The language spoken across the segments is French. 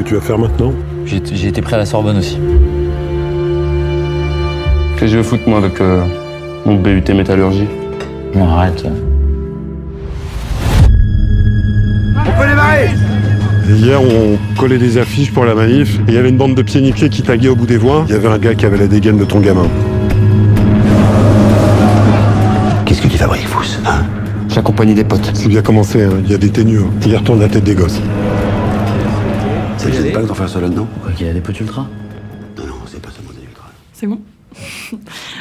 que tu vas faire maintenant? J'ai été pris à la Sorbonne aussi. Qu'est-ce que je veux foutre, moi, avec mon BUT métallurgie? Non, arrête. On peut démarrer! Hier, on collait des affiches pour la manif. Et il y avait une bande de pieds-niqués qui taguait au bout des voies. Il y avait un gars qui avait la dégaine de ton gamin. Qu'est-ce que tu fabriques, Fous, hein? J'accompagnais des potes. C'est bien commencé, hein. Il y a des ténus. Hein. Il retourne la tête des gosses. Ça ne pas d'en faire ça là-dedans? Quoi qu'il y a des potes ultra. Non, c'est pas seulement des ultras. C'est bon.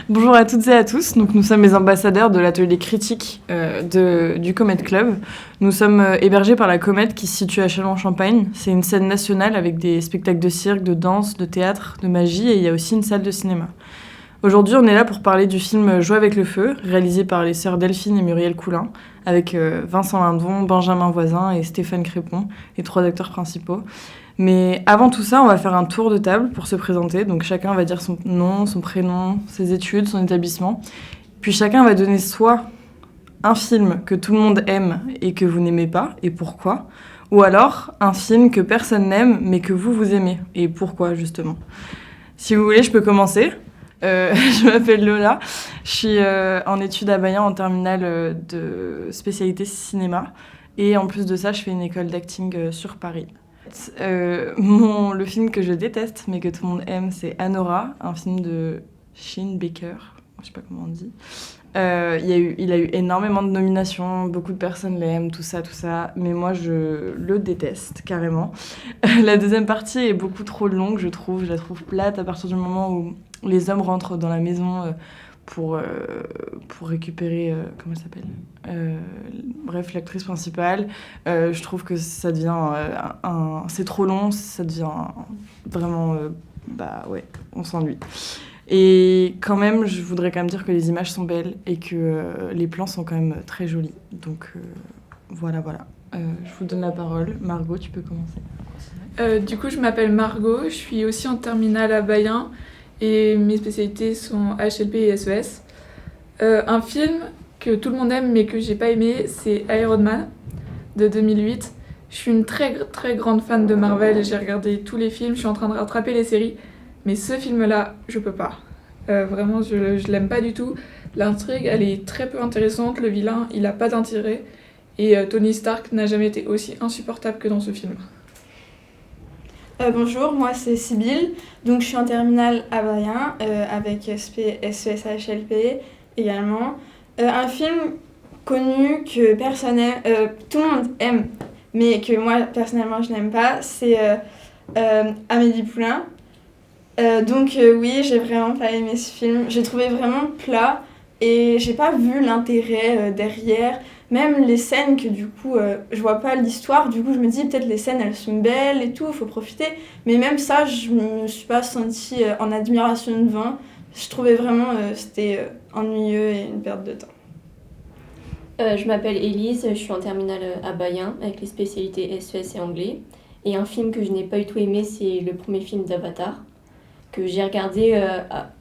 Bonjour à toutes et à tous. Donc, nous sommes les ambassadeurs de l'atelier critique du Comet Club. Nous sommes hébergés par la Comète qui se situe à Châlons-en-Champagne. C'est une scène nationale avec des spectacles de cirque, de danse, de théâtre, de magie et il y a aussi une salle de cinéma. Aujourd'hui, on est là pour parler du film Jouer avec le feu, réalisé par les sœurs Delphine et Muriel Coulin, avec Vincent Lindon, Benjamin Voisin et Stéphane Crépon, les 3 acteurs principaux. Mais avant tout ça, on va faire un tour de table pour se présenter. Donc chacun va dire son nom, son prénom, ses études, son établissement. Puis chacun va donner soit un film que tout le monde aime et que vous n'aimez pas, et pourquoi. Ou alors un film que personne n'aime, mais que vous aimez, et pourquoi justement. Si vous voulez, je peux commencer. Je m'appelle Lola, je suis en études à Bayen en terminale de spécialité cinéma. Et en plus de ça, je fais une école d'acting sur Paris. Le film que je déteste, mais que tout le monde aime, c'est Anora, un film de Shane Baker, je sais pas comment on dit. Il a eu énormément de nominations, beaucoup de personnes l'aiment, tout ça, mais moi je le déteste carrément. La deuxième partie est beaucoup trop longue, je la trouve plate à partir du moment où les hommes rentrent dans la maison pour récupérer, comment elle s'appelle, bref, l'actrice principale. Je trouve que ça devient c'est trop long, ça devient vraiment, on s'ennuie. Et quand même, je voudrais quand même dire que les images sont belles et que les plans sont quand même très jolis. Donc voilà. Je vous donne la parole. Margot, tu peux commencer. Du coup, je m'appelle Margot, je suis aussi en terminale à Bayen et mes spécialités sont HLP et SES. Un film que tout le monde aime mais que j'ai pas aimé, c'est Iron Man de 2008. Je suis une très très grande fan de Marvel, j'ai regardé tous les films, je suis en train de rattraper les séries. Mais ce film-là, je peux pas. Vraiment, je l'aime pas du tout. L'intrigue, elle est très peu intéressante. Le vilain, il a pas d'intérêt. Et Tony Stark n'a jamais été aussi insupportable que dans ce film. Bonjour, moi c'est Sybille. Donc je suis en terminale à Bayen avec SES HLP également. Un film connu que personne aime, tout le monde aime, mais que moi personnellement je n'aime pas, c'est Amélie Poulain. Oui, j'ai vraiment pas aimé ce film. J'ai trouvé vraiment plat et j'ai pas vu l'intérêt derrière. Même les scènes que du coup, je vois pas l'histoire. Du coup, je me dis peut-être les scènes elles sont belles et tout, faut profiter. Mais même ça, je me suis pas sentie en admiration de vain. Je trouvais vraiment c'était ennuyeux et une perte de temps. Je m'appelle Élise, je suis en terminale à Bayen avec les spécialités SES et anglais. Et un film que je n'ai pas du tout aimé, c'est le premier film d'Avatar, que j'ai regardé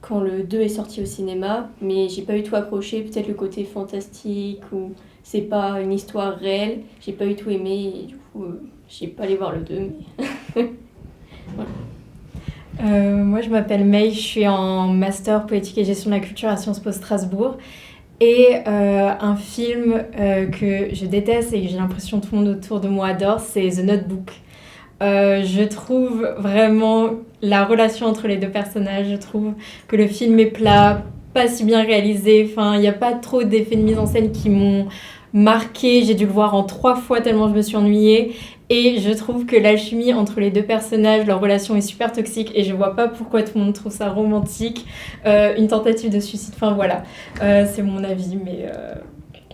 quand le 2 est sorti au cinéma, mais j'ai pas du tout accroché, peut-être le côté fantastique ou c'est pas une histoire réelle, j'ai pas du tout aimé et du coup j'ai pas allé voir le 2. Mais voilà. Moi je m'appelle May, je suis en master poétique et gestion de la culture à Sciences Po Strasbourg et un film que je déteste et que j'ai l'impression que tout le monde autour de moi adore, c'est The Notebook. Je trouve vraiment la relation entre les deux personnages, je trouve que le film est plat, pas si bien réalisé, enfin il n'y a pas trop d'effets de mise en scène qui m'ont marqué, j'ai dû le voir en 3 fois tellement je me suis ennuyée et je trouve que l'alchimie entre les deux personnages, leur relation est super toxique et je vois pas pourquoi tout le monde trouve ça romantique, une tentative de suicide, enfin voilà, c'est mon avis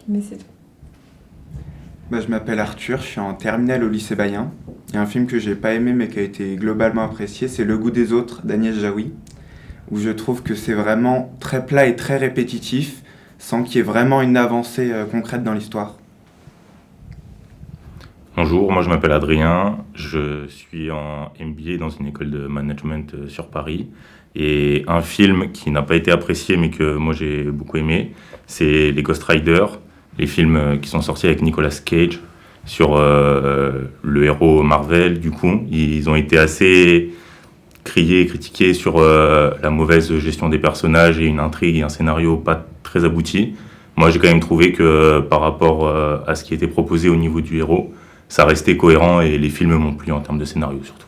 mais c'est tout. Je m'appelle Arthur, je suis en terminale au lycée Bayen. Il y a un film que j'ai pas aimé mais qui a été globalement apprécié, c'est Le goût des autres d'Agnès Jaoui, où je trouve que c'est vraiment très plat et très répétitif, sans qu'il y ait vraiment une avancée concrète dans l'histoire. Bonjour, moi je m'appelle Adrien, je suis en MBA dans une école de management sur Paris. Et un film qui n'a pas été apprécié mais que moi j'ai beaucoup aimé, c'est les Ghost Rider, les films qui sont sortis avec Nicolas Cage sur le héros Marvel. Du coup, ils ont été assez criés et critiqués sur la mauvaise gestion des personnages et une intrigue et un scénario pas très abouti. Moi, j'ai quand même trouvé que par rapport à ce qui était proposé au niveau du héros, ça restait cohérent et les films m'ont plu en termes de scénario surtout.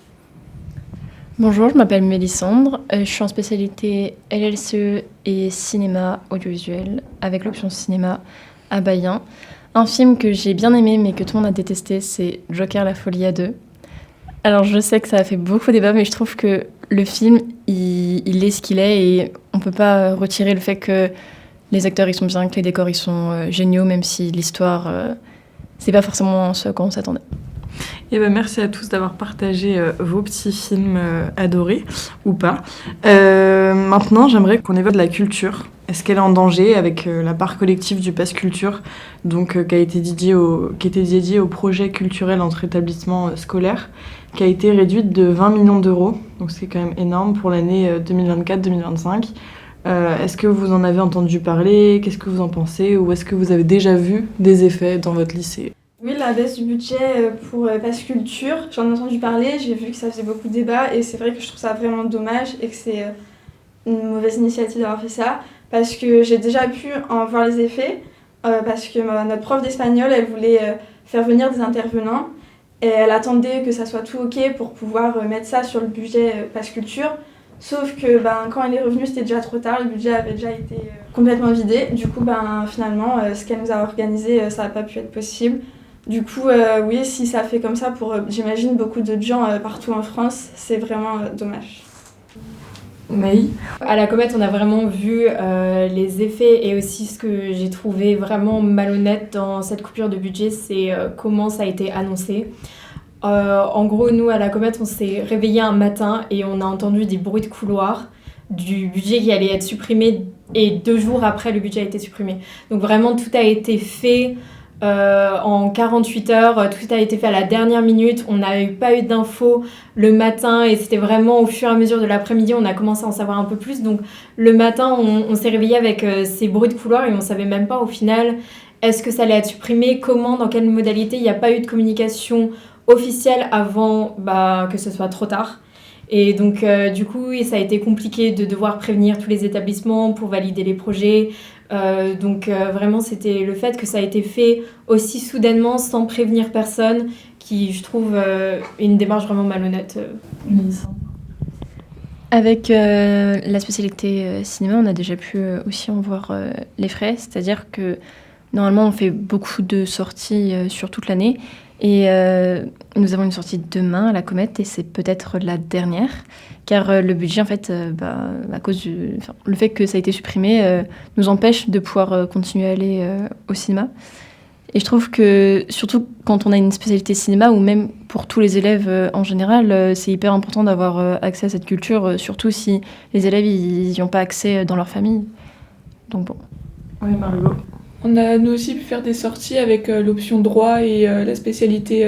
Bonjour, je m'appelle Mélissandre, je suis en spécialité LLCE et cinéma audiovisuel avec l'option cinéma à Bayen. Un film que j'ai bien aimé mais que tout le monde a détesté, c'est Joker la folie à deux. Alors je sais que ça a fait beaucoup débat, mais je trouve que le film, il est ce qu'il est et on peut pas retirer le fait que les acteurs ils sont bien, que les décors ils sont géniaux, même si l'histoire, c'est pas forcément ce à quoi on s'attendait. Et ben merci à tous d'avoir partagé vos petits films adorés, ou pas. Maintenant, j'aimerais qu'on évoque la culture. Est-ce qu'elle est en danger avec la part collective du Pass Culture, donc, qui a été dédiée au projet culturel entre établissements scolaires, qui a été réduite de 20 millions d'euros, donc c'est quand même énorme pour l'année 2024-2025. Est-ce que vous en avez entendu parler? Qu'est-ce que vous en pensez? Ou est-ce que vous avez déjà vu des effets dans votre lycée? Oui, la baisse du budget pour Pass Culture, j'en ai entendu parler, j'ai vu que ça faisait beaucoup de débats et c'est vrai que je trouve ça vraiment dommage et que c'est une mauvaise initiative d'avoir fait ça parce que j'ai déjà pu en voir les effets parce que notre prof d'espagnol, elle voulait faire venir des intervenants et elle attendait que ça soit tout ok pour pouvoir mettre ça sur le budget Pass Culture. Sauf que quand elle est revenue, c'était déjà trop tard, le budget avait déjà été complètement vidé. Du coup, finalement, ce qu'elle nous a organisé, ça n'a pas pu être possible. Du coup, oui, si ça fait comme ça pour, j'imagine, beaucoup de gens partout en France, c'est vraiment dommage. Maï? À la Comète, on a vraiment vu les effets et aussi ce que j'ai trouvé vraiment malhonnête dans cette coupure de budget, c'est comment ça a été annoncé. En gros, nous, à la Comète, on s'est réveillé un matin et on a entendu des bruits de couloir du budget qui allait être supprimé et 2 jours après, le budget a été supprimé. Donc vraiment, tout a été fait en 48 heures, tout a été fait à la dernière minute, on n'a pas eu d'infos le matin et c'était vraiment au fur et à mesure de l'après-midi, on a commencé à en savoir un peu plus. Donc le matin, on s'est réveillé avec ces bruits de couloir et on ne savait même pas au final est-ce que ça allait être supprimé, comment, dans quelle modalité. Il n'y a pas eu de communication officielle avant que ce soit trop tard. Et donc, du coup, ça a été compliqué de devoir prévenir tous les établissements pour valider les projets. Donc, vraiment, c'était le fait que ça a été fait aussi soudainement, sans prévenir personne, qui, je trouve, une démarche vraiment malhonnête. Avec la spécialité cinéma, on a déjà pu aussi en voir les frais, c'est-à-dire que normalement, on fait beaucoup de sorties sur toute l'année. Et nous avons une sortie demain à la Comète et c'est peut-être la dernière car le budget en fait à cause le fait que ça a été supprimé nous empêche de pouvoir continuer à aller au cinéma. Et je trouve que surtout quand on a une spécialité cinéma ou même pour tous les élèves en général, c'est hyper important d'avoir accès à cette culture, surtout si les élèves n'y ont pas accès dans leur famille. Donc bon. Oui, Margot. On a nous aussi pu faire des sorties avec l'option droit et la spécialité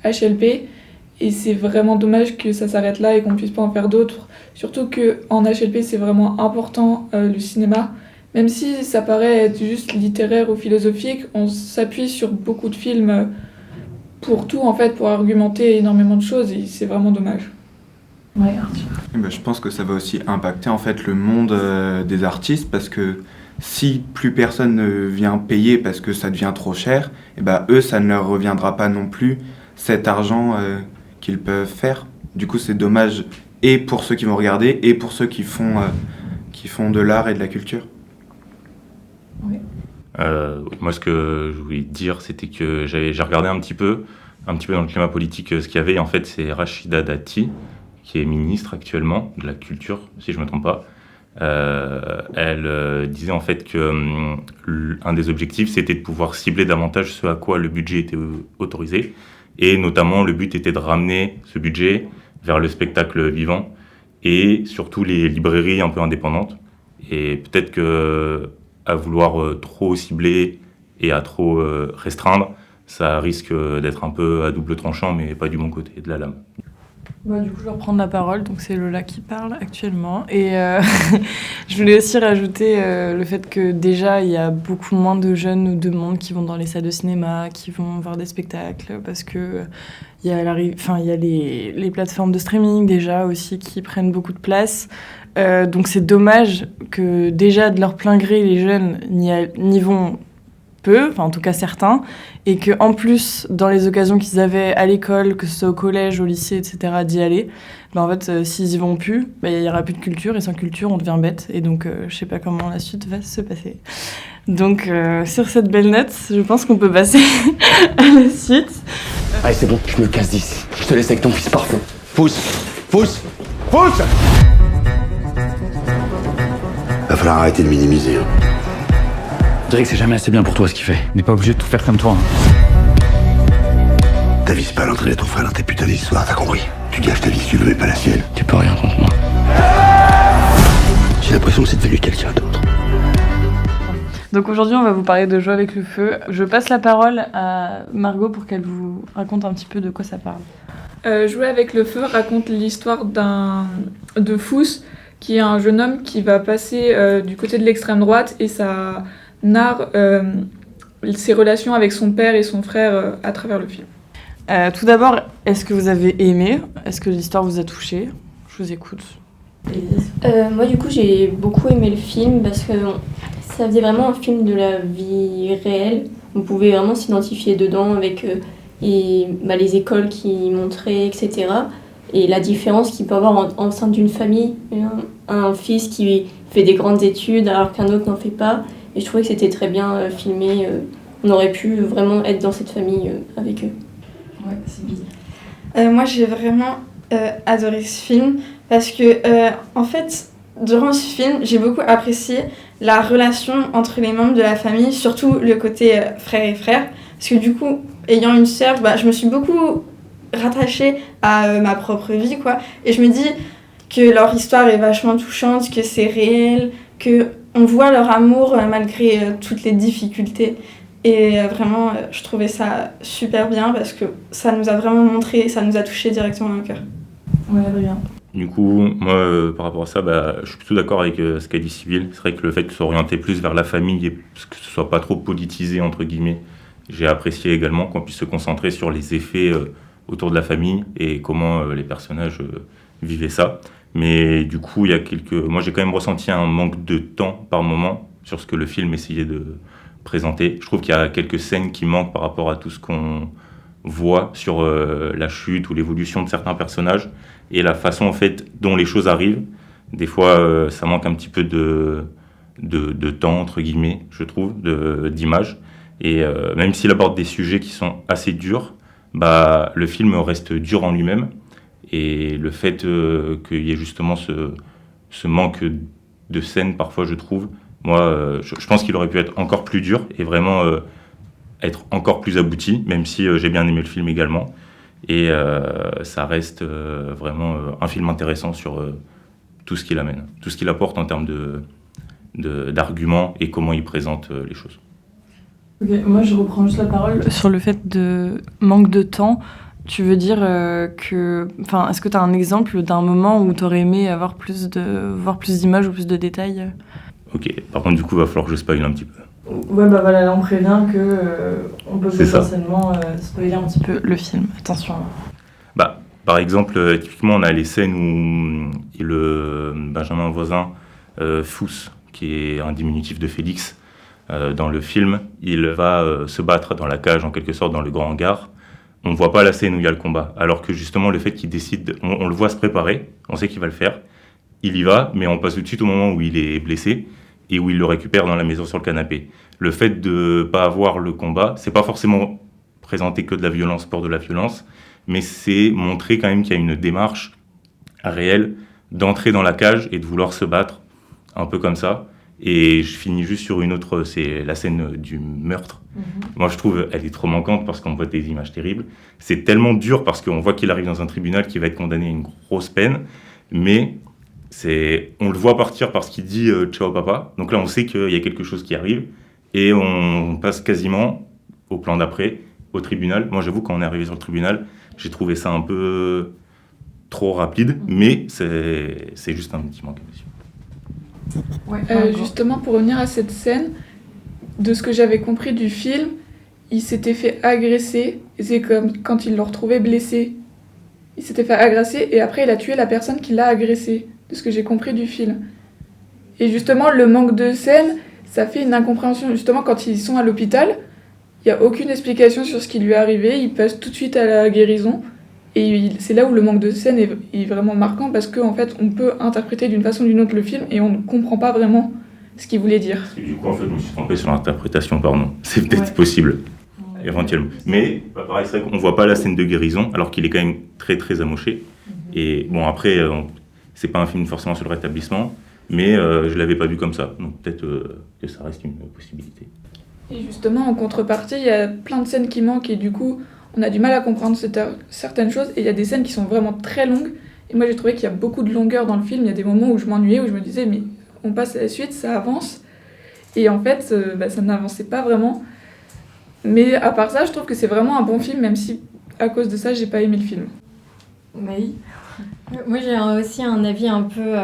HLP. Et c'est vraiment dommage que ça s'arrête là et qu'on ne puisse pas en faire d'autres. Surtout qu'en HLP, c'est vraiment important le cinéma. Même si ça paraît être juste littéraire ou philosophique, on s'appuie sur beaucoup de films pour tout, en fait, pour argumenter énormément de choses. Et c'est vraiment dommage. Ouais, Arthur. Je pense que ça va aussi impacter en fait le monde des artistes parce que si plus personne ne vient payer parce que ça devient trop cher, eux, ça ne leur reviendra pas non plus cet argent qu'ils peuvent faire. Du coup, c'est dommage et pour ceux qui vont regarder et pour ceux qui font de l'art et de la culture. Oui. Moi, ce que je voulais dire, c'était que j'ai regardé un petit peu dans le climat politique ce qu'il y avait. En fait, c'est Rachida Dati, qui est ministre actuellement de la Culture, si je ne me trompe pas. Elle disait en fait que un des objectifs c'était de pouvoir cibler davantage ce à quoi le budget était autorisé et notamment le but était de ramener ce budget vers le spectacle vivant et surtout les librairies un peu indépendantes et peut-être que à vouloir trop cibler et à trop restreindre ça risque d'être un peu à double tranchant mais pas du bon côté de la lame. Du coup, je vais reprendre la parole. Donc, c'est Lola qui parle actuellement. Et je voulais aussi rajouter le fait que déjà, il y a beaucoup moins de jeunes ou de monde qui vont dans les salles de cinéma, qui vont voir des spectacles, parce que il y a les plateformes de streaming déjà aussi qui prennent beaucoup de place. Donc, c'est dommage que déjà, de leur plein gré, les jeunes n'y vont peu, enfin en tout cas certains, et qu'en plus, dans les occasions qu'ils avaient à l'école, que ce soit au collège, au lycée, etc., d'y aller, en fait, s'ils y vont plus, il n'y aura plus de culture, et sans culture, on devient bête, et donc je sais pas comment la suite va se passer. Donc, sur cette belle note, je pense qu'on peut passer à la suite. Allez, c'est bon, je me casse d'ici. Je te laisse avec ton fils parfait. Pousse. Va falloir arrêter de minimiser. Je dirais que c'est jamais assez bien pour toi ce qu'il fait. On n'est pas obligé de tout faire comme toi. T'avises pas à l'entrée de ton frère dans tes putains d'histoires, t'as compris? Tu gâches ta vie si tu le mets pas la sienne. Tu peux rien contre moi. J'ai l'impression que c'est devenu quelqu'un d'autre. Donc aujourd'hui, on va vous parler de Jouer avec le feu. Je passe la parole à Margot pour qu'elle vous raconte un petit peu de quoi ça parle. Jouer avec le feu raconte l'histoire de Fous, qui est un jeune homme qui va passer du côté de l'extrême droite, et ça narre ses relations avec son père et son frère à travers le film. Tout d'abord, est-ce que vous avez aimé? Est-ce que l'histoire vous a touché? Je vous écoute. Moi, du coup, j'ai beaucoup aimé le film parce que ça faisait vraiment un film de la vie réelle. On pouvait vraiment s'identifier dedans avec les écoles qui montraient, etc. Et la différence qu'il peut y avoir en sein d'une famille. Un fils qui fait des grandes études alors qu'un autre n'en fait pas. Et je trouvais que c'était très bien filmé. On aurait pu vraiment être dans cette famille avec eux. Ouais, c'est bien. Moi, j'ai vraiment adoré ce film parce que, en fait, durant ce film, j'ai beaucoup apprécié la relation entre les membres de la famille, surtout le côté frère et frère. Parce que du coup, ayant une sœur, je me suis beaucoup rattachée à ma propre vie, quoi. Et je me dis que leur histoire est vachement touchante, que c'est réel, qu'on voit leur amour malgré toutes les difficultés. Et vraiment, je trouvais ça super bien parce que ça nous a vraiment montré, ça nous a touché directement dans le cœur. Ouais, Adrien. Du coup, moi, par rapport à ça, je suis plutôt d'accord avec ce qu'a dit Sybille. C'est vrai que le fait de s'orienter plus vers la famille et que ce soit pas trop politisé, entre guillemets, j'ai apprécié également qu'on puisse se concentrer sur les effets autour de la famille et comment les personnages vivaient ça. Mais du coup, moi, j'ai quand même ressenti un manque de temps par moment sur ce que le film essayait de présenter. Je trouve qu'il y a quelques scènes qui manquent par rapport à tout ce qu'on voit sur la chute ou l'évolution de certains personnages et la façon en fait dont les choses arrivent. Des fois, ça manque un petit peu de temps, entre guillemets, je trouve, d'image. Et même s'il aborde des sujets qui sont assez durs, le film reste dur en lui-même. Et le fait qu'il y ait justement ce manque de scène, parfois, je trouve, moi, je pense qu'il aurait pu être encore plus dur et vraiment être encore plus abouti, même si j'ai bien aimé le film également. Et ça reste vraiment un film intéressant sur tout ce qu'il amène, tout ce qu'il apporte en termes d'arguments et comment il présente les choses. Ok, moi je reprends juste la parole sur le fait de manque de temps. Tu veux dire est-ce que tu as un exemple d'un moment où tu aurais aimé voir plus d'images ou plus de détails? Ok, par contre du coup il va falloir que je spoil un petit peu. Ouais voilà, là on prévient que on peut potentiellement spoiler un petit peu le film, attention. Par exemple, typiquement on a les scènes où le Benjamin Voisin, Fous, qui est un diminutif de Félix, dans le film, il va se battre dans la cage en quelque sorte dans le grand hangar. On ne voit pas la scène où il y a le combat, alors que justement le fait qu'il décide, on le voit se préparer, on sait qu'il va le faire, il y va, mais on passe tout de suite au moment où il est blessé et où il le récupère dans la maison sur le canapé. Le fait de ne pas avoir le combat, c'est pas forcément présenter que de la violence pour de la violence, mais c'est montrer quand même qu'il y a une démarche réelle d'entrer dans la cage et de vouloir se battre, un peu comme ça. Et je finis juste sur une autre, c'est la scène du meurtre. Moi, je trouve elle est trop manquante parce qu'on voit des images terribles. C'est tellement dur parce qu'on voit qu'il arrive dans un tribunal qui va être condamné à une grosse peine, mais on le voit partir parce qu'il dit « ciao papa ». Donc là, on sait qu'il y a quelque chose qui arrive et on passe quasiment au plan d'après, au tribunal. Moi, j'avoue, quand on est arrivé sur le tribunal, j'ai trouvé ça un peu trop rapide, mais c'est juste un petit manque. Justement, pour revenir à cette scène, de ce que j'avais compris du film, il s'était fait agresser, et c'est comme quand il l'a retrouvé blessé. Il s'était fait agresser et après il a tué la personne qui l'a agressé, de ce que j'ai compris du film. Et justement, le manque de scène, ça fait une incompréhension. Justement, quand ils sont à l'hôpital, il n'y a aucune explication sur ce qui lui est arrivé, il passe tout de suite à la guérison. Et c'est là où le manque de scène est vraiment marquant, parce qu'en fait, on peut interpréter d'une façon ou d'une autre le film et on ne comprend pas vraiment ce qu'il voulait dire. Et du coup, en fait, je me suis trompé sur l'interprétation, pardon. C'est peut-être possible, éventuellement. Mais, pareil, c'est vrai qu'on ne voit pas la scène de guérison, alors qu'il est quand même très, très amoché. Et bon, après, c'est pas un film forcément sur le rétablissement, mais je ne l'avais pas vu comme ça. Donc peut-être que ça reste une possibilité. Et justement, en contrepartie, il y a plein de scènes qui manquent et du coup, on a du mal à comprendre certaines choses. Et il y a des scènes qui sont vraiment très longues. Et moi, j'ai trouvé qu'il y a beaucoup de longueur dans le film. Il y a des moments où je m'ennuyais, où je me disais, mais on passe à la suite, ça avance. Et en fait, ça n'avançait pas vraiment. Mais à part ça, je trouve que c'est vraiment un bon film, même si à cause de ça, j'ai pas aimé le film. Maï ? Moi, j'ai aussi un avis un peu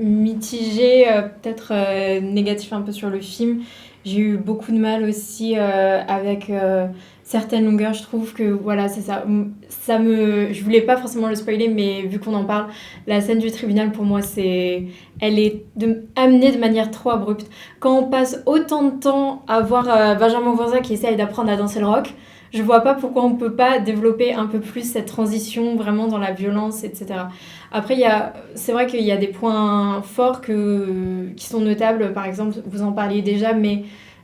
mitigé, peut-être négatif un peu sur le film. J'ai eu beaucoup de mal aussi avec certaines longueurs. Je trouve que voilà, c'est ça. Je voulais pas forcément le spoiler, mais vu qu'on en parle, la scène du tribunal pour moi, elle est amenée de manière trop abrupte. Quand on passe autant de temps à voir Benjamin Voisin qui essaye d'apprendre à danser le rock, je vois pas pourquoi on peut pas développer un peu plus cette transition vraiment dans la violence, etc. Après, c'est vrai qu'il y a des points forts qui sont notables. Par exemple, vous en parliez déjà, mais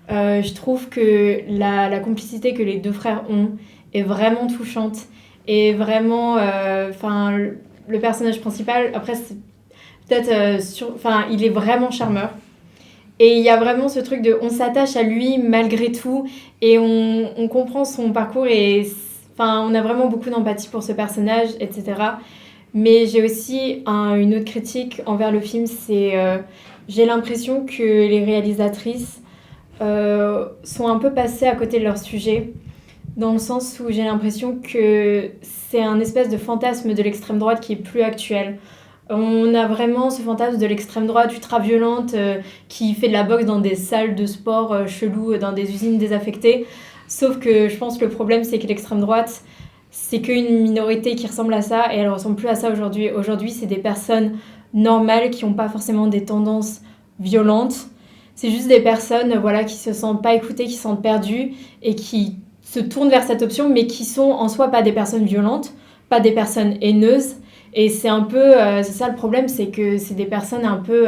je trouve que la complicité que les deux frères ont est vraiment touchante. Et vraiment, le personnage principal, après, c'est peut-être... il est vraiment charmeur. Et il y a vraiment ce truc on s'attache à lui malgré tout et on comprend son parcours et on a vraiment beaucoup d'empathie pour ce personnage, etc. Mais j'ai aussi une autre critique envers le film, c'est j'ai l'impression que les réalisatrices sont un peu passées à côté de leur sujet, dans le sens où j'ai l'impression que c'est un espèce de fantasme de l'extrême droite qui est plus actuel. On a vraiment ce fantasme de l'extrême droite ultra-violente qui fait de la boxe dans des salles de sport cheloues, dans des usines désaffectées. Sauf que je pense que le problème, c'est que l'extrême droite, c'est qu'une minorité qui ressemble à ça et elle ne ressemble plus à ça aujourd'hui. Aujourd'hui, c'est des personnes normales qui n'ont pas forcément des tendances violentes. C'est juste des personnes qui se sentent pas écoutées, qui se sentent perdues et qui se tournent vers cette option, mais qui sont en soi pas des personnes violentes, pas des personnes haineuses. Et c'est un peu, c'est ça le problème, c'est que c'est des personnes un peu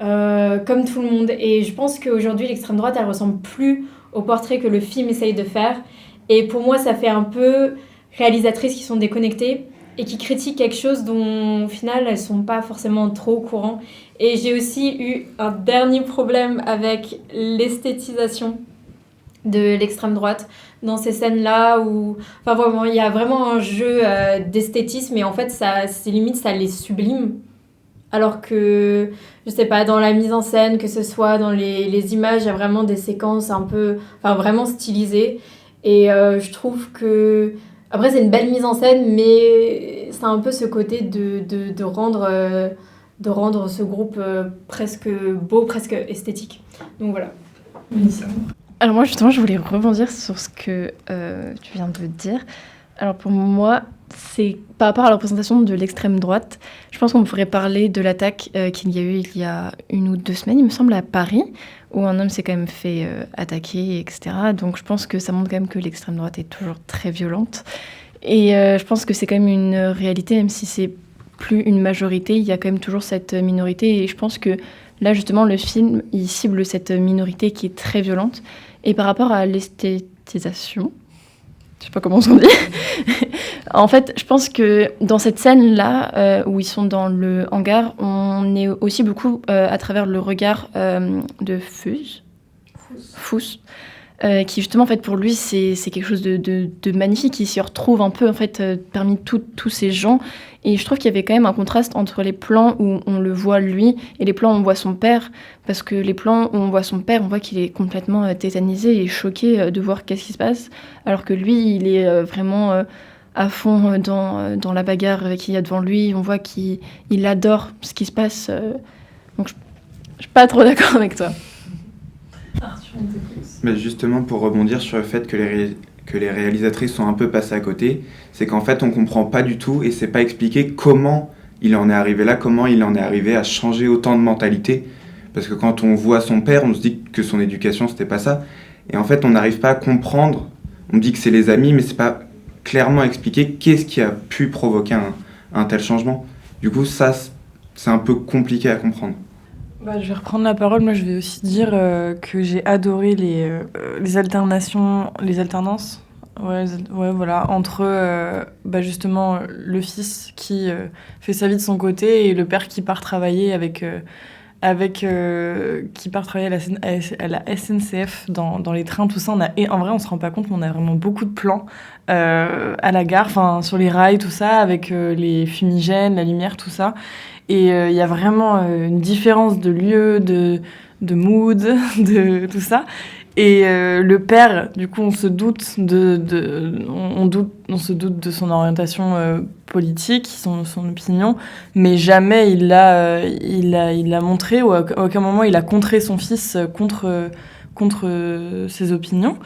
comme tout le monde. Et je pense qu'aujourd'hui, l'extrême droite, elle ressemble plus au portrait que le film essaye de faire. Et pour moi, ça fait un peu réalisatrices qui sont déconnectées et qui critiquent quelque chose dont, au final, elles sont pas forcément trop au courant. Et j'ai aussi eu un dernier problème avec l'esthétisation de l'extrême droite dans ces scènes-là où vraiment il y a vraiment un jeu d'esthétisme et en fait c'est limite ça les sublime alors que je sais pas dans la mise en scène que ce soit dans les images il y a vraiment des séquences un peu vraiment stylisées et je trouve que après c'est une belle mise en scène mais c'est un peu ce côté de rendre ce groupe presque beau, presque esthétique. Donc voilà. Alors moi justement je voulais rebondir sur ce que tu viens de dire. Alors pour moi c'est par rapport à la représentation de l'extrême droite, je pense qu'on pourrait parler de l'attaque qu'il y a eu il y a 1 ou 2 semaines il me semble à Paris où un homme s'est quand même fait attaquer etc. Donc je pense que ça montre quand même que l'extrême droite est toujours très violente et je pense que c'est quand même une réalité même si c'est plus une majorité, il y a quand même toujours cette minorité et je pense que là justement le film il cible cette minorité qui est très violente. Et par rapport à l'esthétisation, je sais pas comment on dit, en fait, je pense que dans cette scène-là, où ils sont dans le hangar, on est aussi beaucoup à travers le regard de Fous, qui justement, en fait, pour lui, c'est quelque chose de magnifique. Il s'y retrouve un peu, en fait, parmi tous ces gens. Et je trouve qu'il y avait quand même un contraste entre les plans où on le voit lui et les plans où on voit son père. Parce que les plans où on voit son père, on voit qu'il est complètement tétanisé et choqué de voir qu'est-ce qui se passe. Alors que lui, il est vraiment à fond dans la bagarre qu'il y a devant lui. On voit qu'il adore ce qui se passe. Donc je suis pas trop d'accord avec toi. Mais justement, pour rebondir sur le fait que les réalisatrices sont un peu passées à côté, c'est qu'en fait, on comprend pas du tout et c'est pas expliqué comment il en est arrivé là, comment il en est arrivé à changer autant de mentalité. Parce que quand on voit son père, on se dit que son éducation, c'était pas ça. Et en fait, on n'arrive pas à comprendre. On dit que c'est les amis, mais c'est pas clairement expliqué qu'est-ce qui a pu provoquer un tel changement. Du coup, ça, c'est un peu compliqué à comprendre. Je vais reprendre la parole. Moi, je vais aussi dire que j'ai adoré les alternances. Ouais, voilà, entre justement le fils qui fait sa vie de son côté et le père qui part travailler qui part travailler à la SNCF dans les trains, tout ça. Et en vrai, on se rend pas compte, mais on a vraiment beaucoup de plans à la gare, enfin sur les rails, tout ça, avec les fumigènes, la lumière, tout ça. Et il y a vraiment une différence de lieu, de mood, de tout ça. Et le père, du coup, on se doute de son orientation politique, son opinion, mais jamais il l'a montré, ou à aucun moment il a contré son fils contre ses opinions.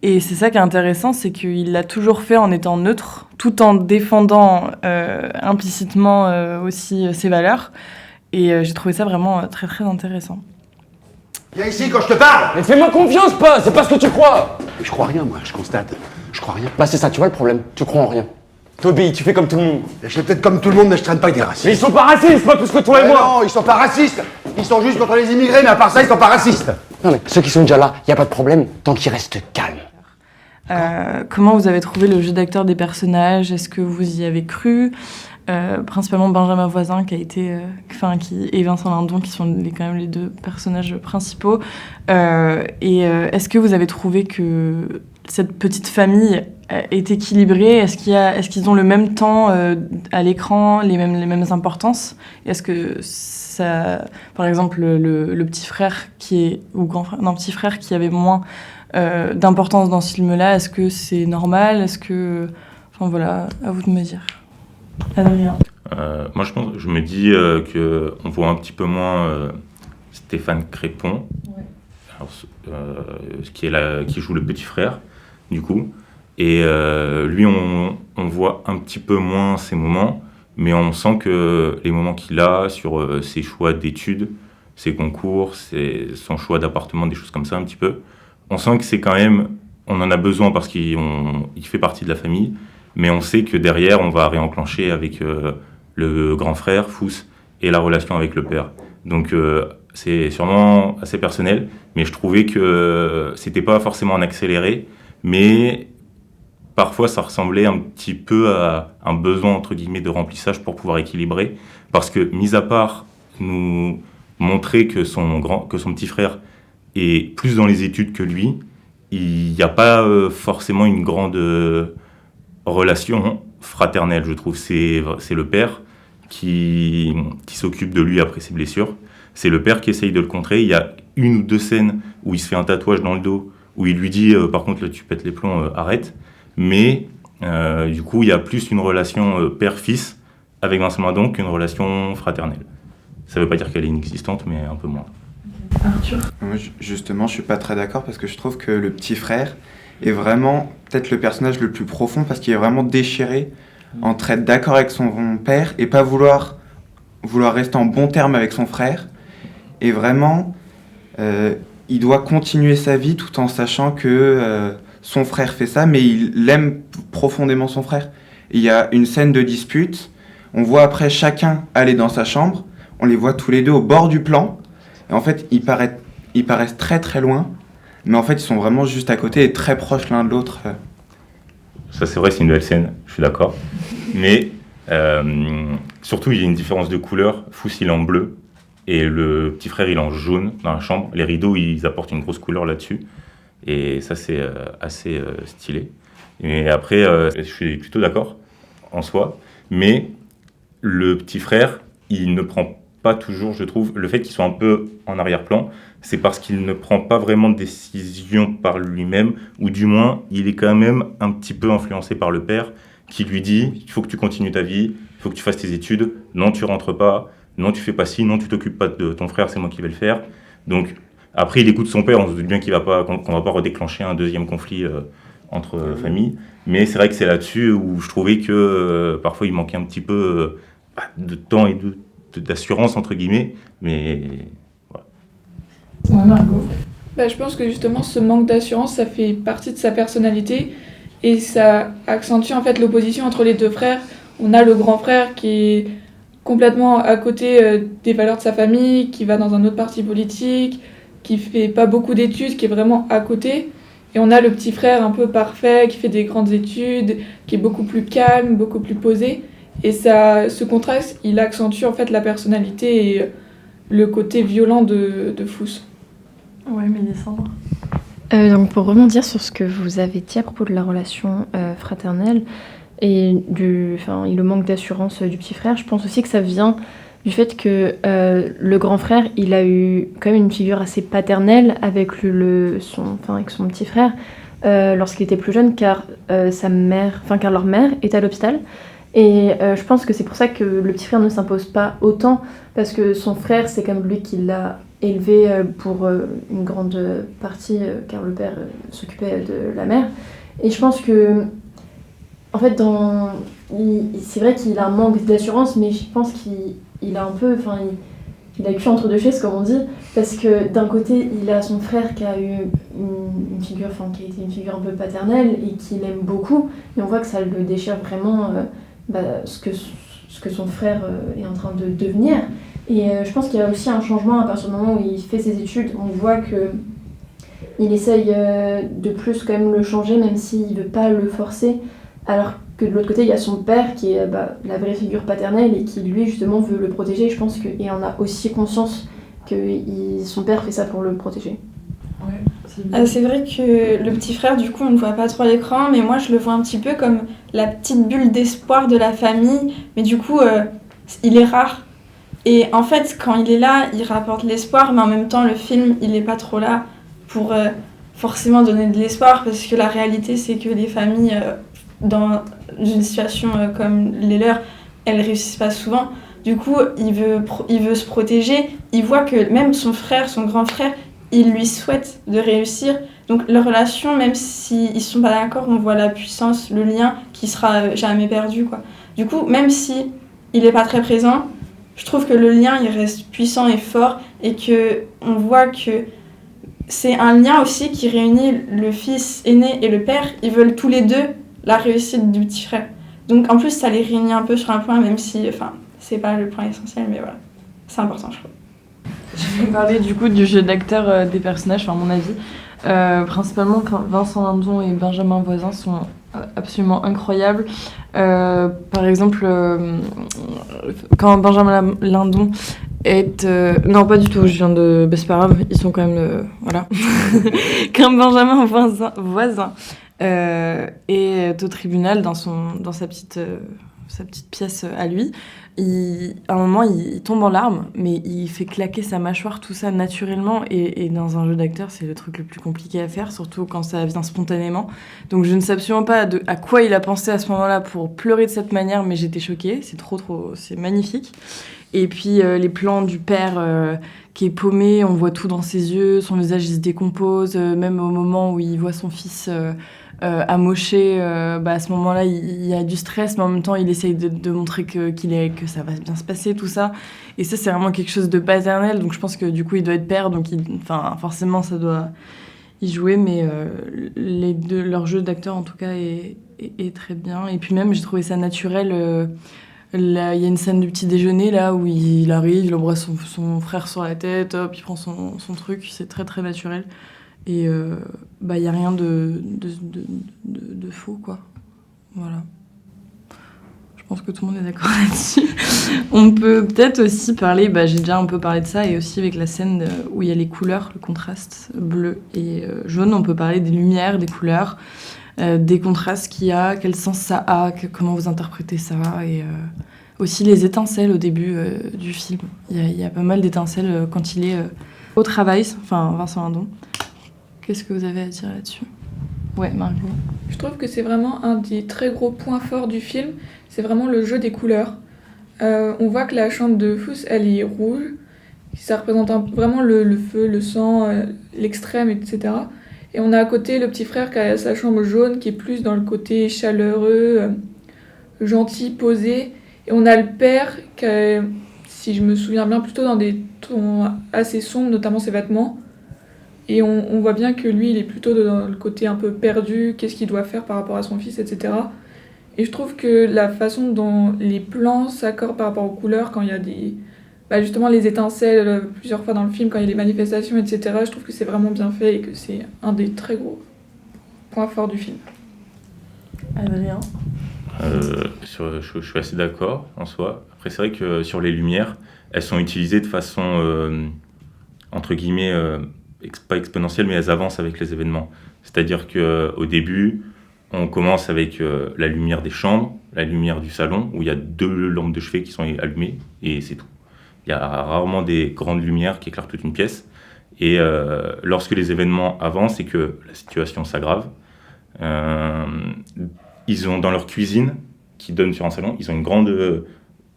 Et c'est ça qui est intéressant, c'est qu'il l'a toujours fait en étant neutre, tout en défendant implicitement aussi ses valeurs. Et j'ai trouvé ça vraiment très très intéressant. Viens ici quand je te parle. Mais fais-moi confiance, pas, c'est pas ce que tu crois. Mais je crois rien, moi, je constate. Je crois rien. Bah c'est ça, tu vois le problème, tu crois en rien. T'obéis, tu fais comme tout le monde. Je fais peut-être comme tout le monde, mais je traîne pas avec des racistes. Mais ils sont pas racistes, pas plus que toi et moi. Non, ils sont pas racistes. Ils sont juste contre les immigrés, mais à part ça, ils sont pas racistes. Non mais ceux qui sont déjà là, y a pas de problème, tant qu'ils restent calmes. Comment vous avez trouvé le jeu d'acteur des personnages ? Est-ce que vous y avez cru ? Principalement Benjamin Voisin et Vincent Lindon qui sont quand même les deux personnages principaux. Est-ce que vous avez trouvé que cette petite famille est équilibrée ? Est-ce qu'ils ont le même temps à l'écran, les mêmes importances ? Est-ce que ça, par exemple, le petit frère petit frère qui avait moins d'importance dans ce film-là, est-ce que c'est normal ? Enfin voilà, à vous de me dire. Adrien. Moi, je me dis qu'on voit un petit peu moins Stéphane Crépon, ouais. Alors, qui joue le petit frère, du coup. Et lui, on voit un petit peu moins ses moments, mais on sent que les moments qu'il a sur ses choix d'études, ses concours, son choix d'appartement, des choses comme ça un petit peu, on sent que c'est quand même, on en a besoin parce qu'il fait partie de la famille, mais on sait que derrière, on va réenclencher avec le grand frère, Fous, et la relation avec le père. Donc c'est sûrement assez personnel, mais je trouvais que c'était pas forcément en accéléré, mais parfois ça ressemblait un petit peu à un besoin, entre guillemets, de remplissage pour pouvoir équilibrer, parce que, mis à part nous montrer que son petit frère est plus dans les études que lui, il n'y a pas forcément une grande relation fraternelle, je trouve. C'est le père qui s'occupe de lui après ses blessures. C'est le père qui essaye de le contrer. Il y a une ou deux scènes où il se fait un tatouage dans le dos, où il lui dit par contre là tu pètes les plombs, arrête. Mais du coup il y a plus une relation père-fils avec Vincent Lindon qu'une relation fraternelle. Ça ne veut pas dire qu'elle est inexistante, mais un peu moins. Arthur ? Moi, justement, je suis pas très d'accord parce que je trouve que le petit frère est vraiment peut-être le personnage le plus profond parce qu'il est vraiment déchiré entre être d'accord avec son père et pas vouloir rester en bon terme avec son frère. Et vraiment, il doit continuer sa vie tout en sachant que son frère fait ça, mais il aime profondément son frère. Et il y a une scène de dispute, on voit après chacun aller dans sa chambre, on les voit tous les deux au bord du plan, et en fait, ils paraissent très très loin, mais en fait, ils sont vraiment juste à côté et très proches l'un de l'autre. Ça, c'est vrai, c'est une belle scène, je suis d'accord. Mais surtout, il y a une différence de couleur. Fous, il est en bleu, et le petit frère, il est en jaune dans la chambre. Les rideaux, ils apportent une grosse couleur là-dessus. Et ça, c'est assez stylé. Et après, je suis plutôt d'accord, en soi. Mais le petit frère, il ne prend pas toujours, je trouve, le fait qu'il soit un peu en arrière-plan, c'est parce qu'il ne prend pas vraiment de décision par lui-même, ou du moins, il est quand même un petit peu influencé par le père, qui lui dit « il faut que tu continues ta vie, il faut que tu fasses tes études, non tu rentres pas, non tu fais pas ci, non tu t'occupes pas de ton frère, c'est moi qui vais le faire ». Donc après il écoute son père, on se doute bien qu'on va pas redéclencher un deuxième conflit entre familles, mais c'est vrai que c'est là-dessus où je trouvais que parfois il manquait un petit peu de temps et d'assurance entre guillemets, mais voilà. Ouais, Margot. Je pense que justement ce manque d'assurance, ça fait partie de sa personnalité et ça accentue en fait l'opposition entre les deux frères. On a le grand frère qui est complètement à côté des valeurs de sa famille, qui va dans un autre parti politique, qui fait pas beaucoup d'études, qui est vraiment à côté. Et on a le petit frère un peu parfait, qui fait des grandes études, qui est beaucoup plus calme, beaucoup plus posé. Et ça, ce contraste, il accentue en fait la personnalité et le côté violent de Fous. Ouais, Mélissandre. Donc pour rebondir sur ce que vous avez dit à propos de la relation fraternelle et le manque d'assurance du petit frère, je pense aussi que ça vient du fait que le grand frère, il a eu quand même une figure assez paternelle avec avec son petit frère lorsqu'il était plus jeune, car leur mère est à l'hôpital. Et je pense que c'est pour ça que le petit frère ne s'impose pas autant, parce que son frère, c'est comme lui qui l'a élevé pour une grande partie, car le père s'occupait de la mère. Et je pense que, en fait, c'est vrai qu'il a un manque d'assurance, mais je pense qu'il a un peu, il a cul entre deux chaises, comme on dit, parce que d'un côté, il a son frère qui a eu une figure, qui a été une figure un peu paternelle et qu'il aime beaucoup, et on voit que ça le déchire vraiment ce que son frère est en train de devenir. Et je pense qu'il y a aussi un changement à partir du moment où il fait ses études. On voit qu'il essaye de plus quand même le changer, même s'il ne veut pas le forcer, alors que de l'autre côté, il y a son père qui est la vraie figure paternelle et qui, lui, justement, veut le protéger. Je pense qu'il en a aussi conscience que son père fait ça pour le protéger. Ouais, c'est vrai que le petit frère, du coup, on ne voit pas trop à l'écran, mais moi, je le vois un petit peu comme la petite bulle d'espoir de la famille. Mais du coup, il est rare. Et en fait, quand il est là, il rapporte l'espoir, mais en même temps, le film, il n'est pas trop là pour forcément donner de l'espoir, parce que la réalité, c'est que les familles, dans une situation comme les leurs, elles réussissent pas souvent. Du coup, il veut se protéger. Il voit que même son frère, son grand frère, il lui souhaite de réussir. Donc leur relation, même s'ils sont pas d'accord, on voit la puissance, le lien qui sera jamais perdu, quoi. Du coup, même si il est pas très présent, je trouve que le lien, il reste puissant et fort, et que on voit que c'est un lien aussi qui réunit le fils aîné et le père. Ils veulent tous les deux la réussite du petit frère. Donc en plus, ça les réunit un peu sur un point, même si, c'est pas le point essentiel, mais voilà, c'est important, je trouve. Je vais parler du coup du jeu d'acteur des personnages, à mon avis. Principalement, Vincent Lindon et Benjamin Voisin sont absolument incroyables. Par exemple, quand Benjamin Lindon est... non, pas du tout, je viens de... c'est pas grave, ils sont quand même... voilà. Quand Benjamin Voisin est au tribunal dans sa petite pièce à lui, à un moment, il tombe en larmes, mais il fait claquer sa mâchoire, tout ça naturellement. Et dans un jeu d'acteur, c'est le truc le plus compliqué à faire, surtout quand ça vient spontanément. Donc je ne sais absolument pas à quoi il a pensé à ce moment-là pour pleurer de cette manière, mais j'étais choquée. C'est c'est magnifique. Et puis les plans du père qui est paumé, on voit tout dans ses yeux, son visage il se décompose, même au moment où il voit son fils amoché, à ce moment-là il y a du stress, mais en même temps il essaye de montrer que ça va bien se passer, tout ça. Et ça, c'est vraiment quelque chose de paternel, donc je pense que du coup il doit être père, donc forcément ça doit y jouer, mais leur jeu d'acteur en tout cas est très bien. Et puis même j'ai trouvé ça naturel. Là, il y a une scène du petit déjeuner là où il arrive, il embrasse son frère sur la tête, hop, il prend son truc, c'est très très naturel. Et il n'y a rien de faux, quoi. Voilà. Je pense que tout le monde est d'accord là-dessus. On peut peut-être aussi parler, j'ai déjà un peu parlé de ça, et aussi avec la scène où il y a les couleurs, le contraste bleu et jaune, on peut parler des lumières, des couleurs, des contrastes qu'il y a, quel sens ça a, comment vous interprétez ça, et aussi les étincelles au début du film. Il y a pas mal d'étincelles quand il est au travail, Vincent Lindon. Qu'est-ce que vous avez à dire là-dessus ? Ouais, Marie. Je trouve que c'est vraiment un des très gros points forts du film, c'est vraiment le jeu des couleurs. On voit que la chambre de Fuss, elle est rouge, ça représente vraiment le feu, le sang, l'extrême, etc. Et on a à côté le petit frère qui a sa chambre jaune, qui est plus dans le côté chaleureux, gentil, posé. Et on a le père qui est, si je me souviens bien, plutôt dans des tons assez sombres, notamment ses vêtements. Et on voit bien que lui, il est plutôt dans le côté un peu perdu, qu'est-ce qu'il doit faire par rapport à son fils, etc. Et je trouve que la façon dont les plans s'accordent par rapport aux couleurs, quand il y a justement les étincelles plusieurs fois dans le film, quand il y a les manifestations, etc., je trouve que c'est vraiment bien fait et que c'est un des très gros points forts du film. Adrien. Je suis assez d'accord en soi. Après, c'est vrai que sur les lumières, elles sont utilisées de façon, entre guillemets, pas exponentielle, mais elles avancent avec les événements. C'est-à-dire qu'au début, on commence avec la lumière des chambres, la lumière du salon, où il y a 2 lampes de chevet qui sont allumées, et c'est tout. Il y a rarement des grandes lumières qui éclairent toute une pièce. Et lorsque les événements avancent et que la situation s'aggrave, ils ont dans leur cuisine, qui donne sur un salon, ils ont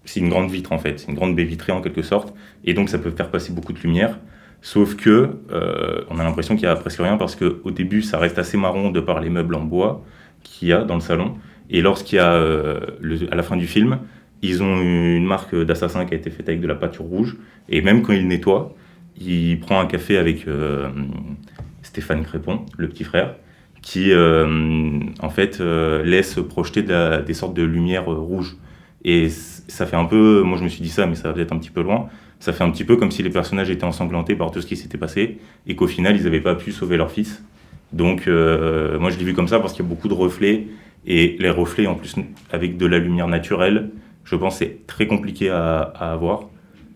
c'est une grande vitre en fait, c'est une grande baie vitrée en quelque sorte, et donc ça peut faire passer beaucoup de lumière. Sauf que on a l'impression qu'il y a presque rien parce qu'au début ça reste assez marron de par les meubles en bois qu'il y a dans le salon. Et lorsqu'il y a à la fin du film, ils ont une marque d'assassin qui a été faite avec de la peinture rouge. Et même quand il nettoie, il prend un café avec Stéphane Crépon, le petit frère, qui en fait laisse projeter des sortes de lumière rouge. Et ça fait un peu, moi je me suis dit ça, mais ça va peut-être un petit peu loin, ça fait un petit peu comme si les personnages étaient ensanglantés par tout ce qui s'était passé et qu'au final ils n'avaient pas pu sauver leur fils. Donc moi je l'ai vu comme ça parce qu'il y a beaucoup de reflets, et les reflets en plus avec de la lumière naturelle, je pense que c'est très compliqué à avoir.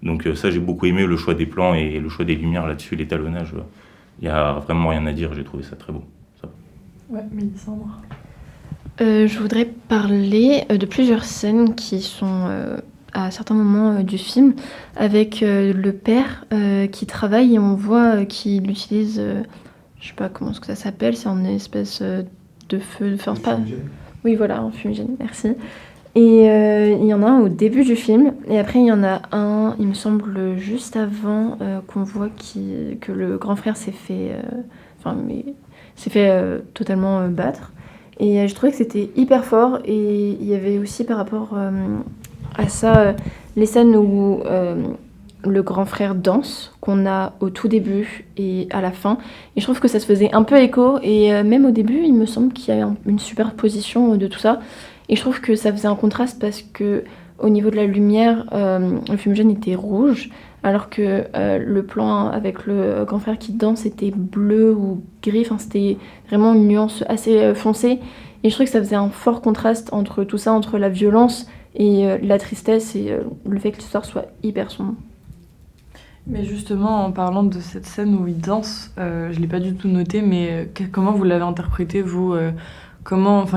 Donc ça j'ai beaucoup aimé le choix des plans et le choix des lumières là-dessus, l'étalonnage, il n'y a vraiment rien à dire, j'ai trouvé ça très beau. Ça. Ouais, Mélissandre. Je voudrais parler de plusieurs scènes qui sont à certains moments du film, avec le père qui travaille et on voit qu'il utilise, je sais pas comment ça s'appelle, c'est une espèce de feu, oui voilà, un fumigène, merci. Et il y en a un au début du film, et après il y en a un, il me semble juste avant qu'on voit que le grand frère s'est fait totalement battre. Et je trouvais que c'était hyper fort, et il y avait aussi par rapport à ça les scènes où le grand frère danse, qu'on a au tout début et à la fin. Et je trouve que ça se faisait un peu écho, et même au début, il me semble qu'il y a une superposition de tout ça. Et je trouve que ça faisait un contraste parce que au niveau de la lumière, le fumigène était rouge, alors que le plan avec le grand frère qui danse était bleu ou gris, enfin, c'était vraiment une nuance assez foncée. Et je trouve que ça faisait un fort contraste entre tout ça, entre la violence et la tristesse, et le fait que l'histoire soit hyper sombre. Mais justement, en parlant de cette scène où il danse, je ne l'ai pas du tout noté, mais comment vous l'avez interprété, vous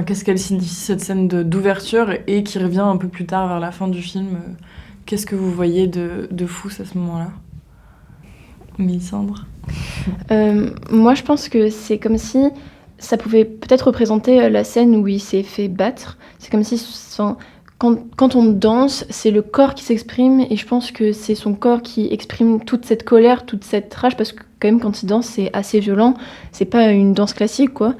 qu'est-ce qu'elle signifie, cette scène d'ouverture, et qui revient un peu plus tard vers la fin du film qu'est-ce que vous voyez de fou à ce moment-là, Mélissandre? Moi, je pense que c'est comme si ça pouvait peut-être représenter la scène où il s'est fait battre. C'est comme si quand on danse, c'est le corps qui s'exprime, et je pense que c'est son corps qui exprime toute cette colère, toute cette rage, parce que quand même quand il danse, c'est assez violent, c'est pas une danse classique, quoi.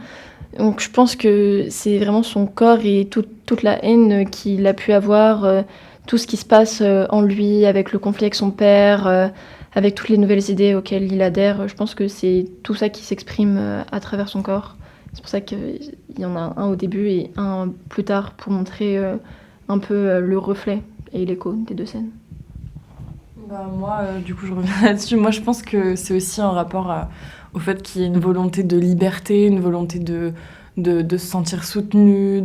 Donc je pense que c'est vraiment son corps et toute la haine qu'il a pu avoir, tout ce qui se passe en lui, avec le conflit avec son père, avec toutes les nouvelles idées auxquelles il adhère. Je pense que c'est tout ça qui s'exprime à travers son corps. C'est pour ça qu'il y en a un au début et un plus tard pour montrer un peu le reflet et l'écho des deux scènes. Moi, du coup, je reviens là-dessus. Moi, je pense que c'est aussi un rapport au fait qu'il y ait une volonté de liberté, une volonté de se sentir soutenu,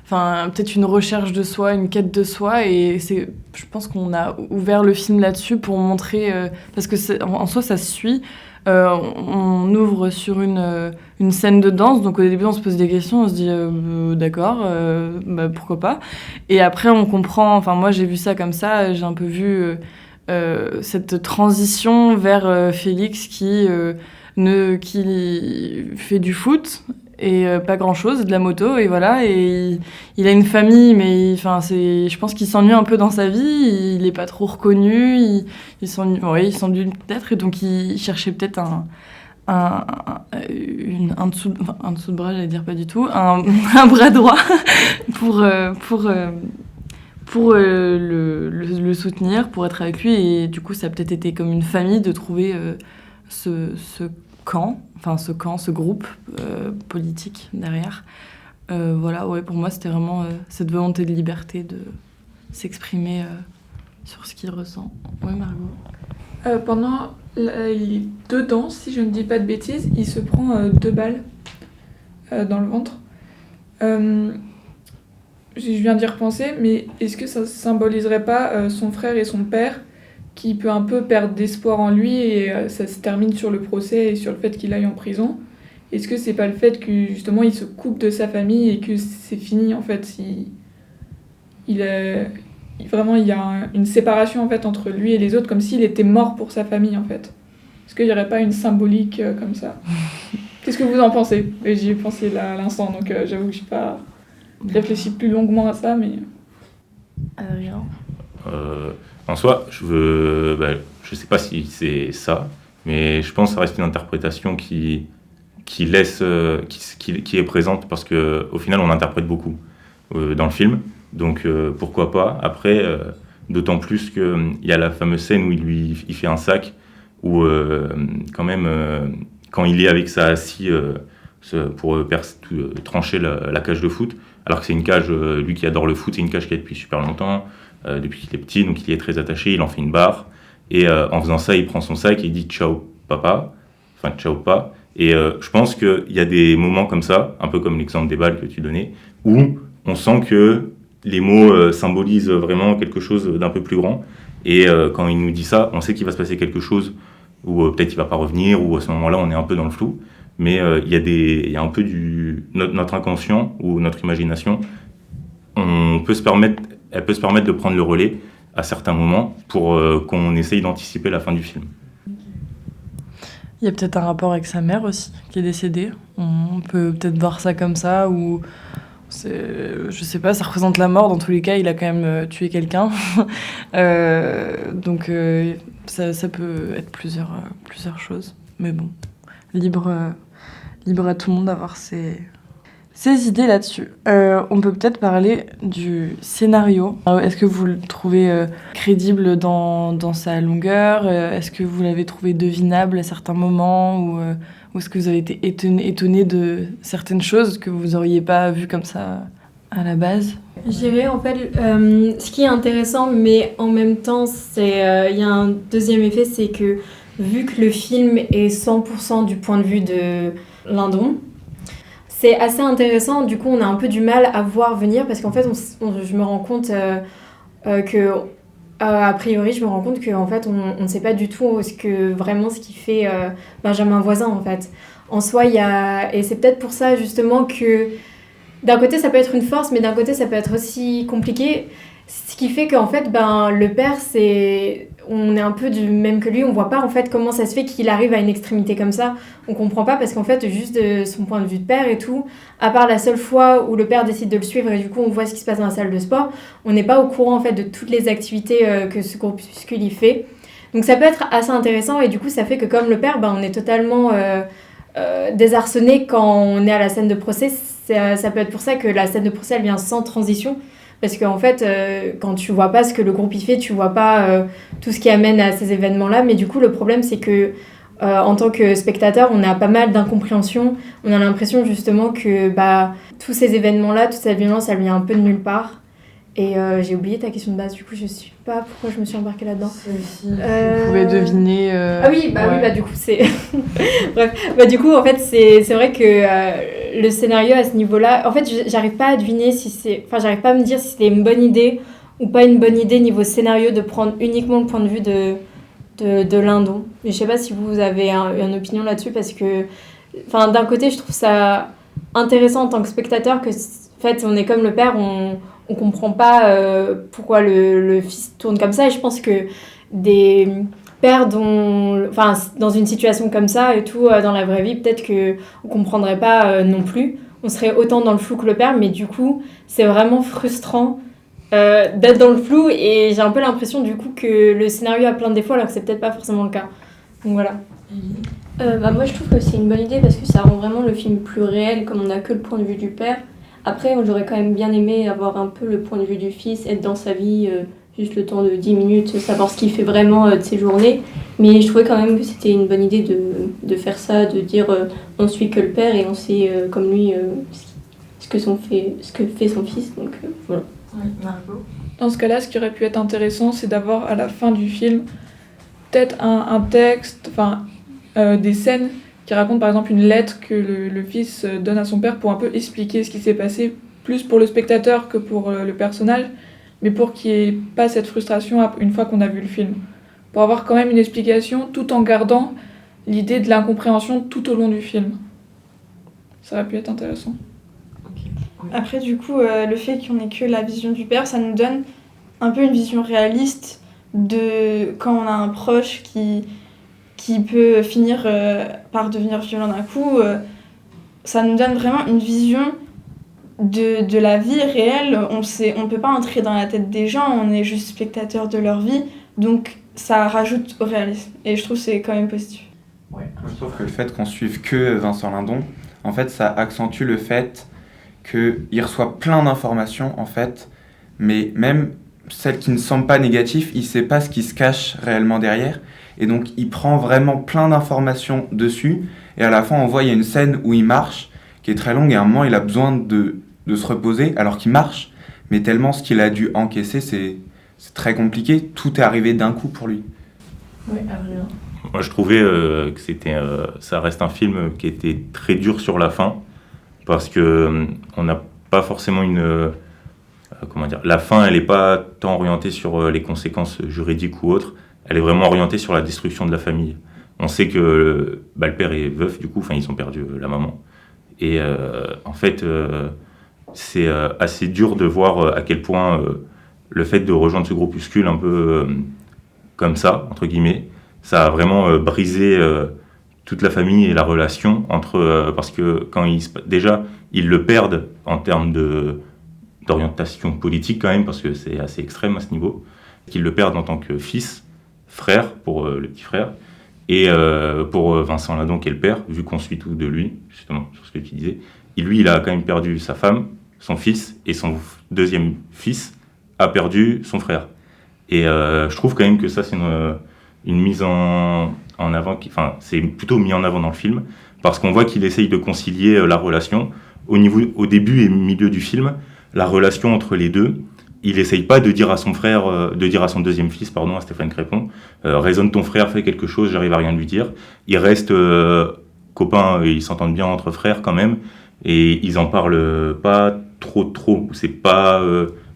peut-être une recherche de soi, une quête de soi. Et je pense qu'on a ouvert le film là-dessus pour montrer... parce que en soi, ça se suit. On ouvre sur une scène de danse, donc au début on se pose des questions, on se dit d'accord, pourquoi pas, et après on comprend, enfin moi j'ai vu ça comme ça, j'ai un peu vu cette transition vers Félix qui fait du foot et pas grand-chose, de la moto, et voilà. Et il a une famille, mais je pense qu'il s'ennuie un peu dans sa vie, il n'est pas trop reconnu, il s'ennuie peut-être, et donc il cherchait peut-être un dessous de bras, j'allais dire pas du tout, un bras droit pour le soutenir, pour être avec lui. Et du coup, ça a peut-être été comme une famille de trouver ce groupe politique derrière. Voilà, ouais, pour moi, c'était vraiment cette volonté de liberté de s'exprimer sur ce qu'il ressent. Ouais, Margot. Pendant les 2 danses, si je ne dis pas de bêtises, il se prend 2 balles dans le ventre. Je viens d'y repenser, mais est-ce que ça symboliserait pas son frère et son père qui peut un peu perdre d'espoir en lui et ça se termine sur le procès et sur le fait qu'il aille en prison? Est-ce que c'est pas le fait que justement il se coupe de sa famille et que c'est fini en fait, vraiment il y a une séparation en fait entre lui et les autres, comme s'il était mort pour sa famille en fait? Est-ce qu'il y aurait pas une symbolique comme ça? Qu'est-ce que vous en pensez? Et j'y ai pensé là à l'instant, donc j'avoue que je n'ai pas réfléchi plus longuement à ça, mais... Adrien. En soi, je sais pas si c'est ça, mais je pense que ça reste une interprétation qui est présente, parce que au final on interprète beaucoup dans le film, donc pourquoi pas. Après, d'autant plus qu'il y a la fameuse scène où il fait un sac, où quand même quand il est avec sa scie pour trancher la cage de foot, alors que c'est une cage, lui qui adore le foot, c'est une cage qu'il a depuis super longtemps, depuis qu'il est petit, donc il y est très attaché, il en fait une barre, et en faisant ça, il prend son sac et il dit « ciao papa », enfin « ciao pas ». Et je pense qu'il y a des moments comme ça, un peu comme l'exemple des balles que tu donnais, où on sent que les mots symbolisent vraiment quelque chose d'un peu plus grand, et quand il nous dit ça, on sait qu'il va se passer quelque chose, ou peut-être il va pas revenir, ou à ce moment-là on est un peu dans le flou, mais il y a un peu notre inconscient ou notre imagination, elle peut se permettre de prendre le relais à certains moments pour qu'on essaye d'anticiper la fin du film. Il y a peut-être un rapport avec sa mère aussi, qui est décédée. On peut peut-être voir ça comme ça, ou je sais pas, ça représente la mort. Dans tous les cas, il a quand même tué quelqu'un. Donc ça peut être plusieurs choses. Mais bon, libre à tout le monde d'avoir ses idées là-dessus. On peut peut-être parler du scénario. Est-ce que vous le trouvez crédible dans sa longueur? Est-ce que vous l'avez trouvé devinable à certains moments? Ou est-ce que vous avez été étonné de certaines choses que vous n'auriez pas vues comme ça à la base? Je dirais en fait, ce qui est intéressant, mais en même temps, il y a un deuxième effet, c'est que vu que le film est 100% du point de vue de Lindon, c'est assez intéressant. Du coup, on a un peu du mal à voir venir, parce qu'en fait, je me rends compte que, a priori, je me rends compte qu'en fait, on ne sait pas du tout ce qui fait Benjamin Voisin, en fait. En soi, et c'est peut-être pour ça, justement, que d'un côté, ça peut être une force, mais d'un côté, ça peut être aussi compliqué. Ce qui fait qu'en fait, le père, on est un peu du même que lui, on voit pas en fait comment ça se fait qu'il arrive à une extrémité comme ça. On comprend pas, parce qu'en fait, juste de son point de vue de père et tout, à part la seule fois où le père décide de le suivre et du coup on voit ce qui se passe dans la salle de sport, on n'est pas au courant en fait de toutes les activités que ce groupuscule y fait. Donc ça peut être assez intéressant, et du coup ça fait que comme le père, on est totalement désarçonné quand on est à la scène de procès. Ça peut être pour ça que la scène de procès elle vient sans transition. Parce qu'en fait, quand tu vois pas ce que le groupe y fait, tu vois pas tout ce qui amène à ces événements-là. Mais du coup, le problème, c'est que en tant que spectateur, on a pas mal d'incompréhension. On a l'impression justement que tous ces événements-là, toute cette violence, elle vient un peu de nulle part. Et j'ai oublié ta question de base, du coup, je sais pas pourquoi je me suis embarquée là-dedans. Vous pouvez deviner... Ah oui, oui, du coup, c'est... Bref, du coup, en fait, c'est vrai que le scénario à ce niveau-là... En fait, j'arrive pas à deviner si c'est... Enfin, j'arrive pas à me dire si c'était une bonne idée ou pas une bonne idée niveau scénario de prendre uniquement le point de vue de Lindon. Mais je sais pas si vous avez une opinion là-dessus, parce que... Enfin, d'un côté, je trouve ça intéressant en tant que spectateur que, en fait, on est comme le père, on comprend pas pourquoi le fils tourne comme ça, et je pense que père dans une situation comme ça et tout, dans la vraie vie, peut-être qu'on comprendrait pas non plus. On serait autant dans le flou que le père, mais du coup, c'est vraiment frustrant d'être dans le flou, et j'ai un peu l'impression du coup que le scénario a plein de défauts alors que c'est peut-être pas forcément le cas. Donc voilà. Moi je trouve que c'est une bonne idée parce que ça rend vraiment le film plus réel, comme on n'a que le point de vue du père. Après, j'aurais quand même bien aimé avoir un peu le point de vue du fils, être dans sa vie juste le temps de 10 minutes, savoir ce qu'il fait vraiment de ses journées. Mais je trouvais quand même que c'était une bonne idée de faire ça, de dire on suit que le père et on sait comme lui ce que fait son fils. Donc voilà. Dans ce cas-là, ce qui aurait pu être intéressant, c'est d'avoir à la fin du film peut-être un texte, des scènes qui racontent par exemple une lettre que le fils donne à son père pour un peu expliquer ce qui s'est passé, plus pour le spectateur que pour le personnage, mais pour qu'il n'y ait pas cette frustration une fois qu'on a vu le film. Pour avoir quand même une explication tout en gardant l'idée de l'incompréhension tout au long du film. Ça aurait pu être intéressant. Après, du coup, le fait qu'on ait que la vision du père, ça nous donne un peu une vision réaliste de quand on a un proche qui peut finir par devenir violent d'un coup. Ça nous donne vraiment une vision de la vie réelle. On peut pas entrer dans la tête des gens, on est juste spectateur de leur vie, donc ça rajoute au réalisme. Et je trouve que c'est quand même positif. Ouais. Je trouve que le fait qu'on suive que Vincent Lindon, en fait, ça accentue le fait qu'il reçoit plein d'informations, en fait, mais même celles qui ne semblent pas négatives, il ne sait pas ce qui se cache réellement derrière. Et donc, il prend vraiment plein d'informations dessus. Et à la fin, on voit, il y a une scène où il marche, qui est très longue, et à un moment, il a besoin de se reposer, alors qu'il marche. Mais tellement ce qu'il a dû encaisser, c'est très compliqué. Tout est arrivé d'un coup pour lui. Oui, Avril. Moi, je trouvais que ça reste un film qui était très dur sur la fin, parce que on n'a pas forcément la fin, elle n'est pas tant orientée sur les conséquences juridiques ou autres, elle est vraiment orientée sur la destruction de la famille. On sait que le père est veuf, du coup, ils ont perdu la maman. Et en fait, c'est assez dur de voir à quel point le fait de rejoindre ce groupuscule un peu comme ça, entre guillemets, ça a vraiment brisé toute la famille et la relation entre... parce que quand déjà, ils le perdent en termes d'orientation politique quand même, parce que c'est assez extrême à ce niveau, qu'ils le perdent en tant que fils, frère pour le petit frère, et pour Vincent Lindon qui est le père, vu qu'on suit tout de lui, justement, sur ce que tu disais, il a quand même perdu sa femme, son fils, et son deuxième fils a perdu son frère. Et je trouve quand même que ça, c'est une mise en avant, c'est plutôt mis en avant dans le film, parce qu'on voit qu'il essaye de concilier la relation. Au début et milieu du film, la relation entre les deux, il essaye pas de dire à son frère, de dire à son deuxième fils, à Stéphane Crépon, raisonne ton frère, fais quelque chose, j'arrive à rien lui dire. Ils restent copains, ils s'entendent bien entre frères quand même, et ils en parlent pas trop. C'est pas,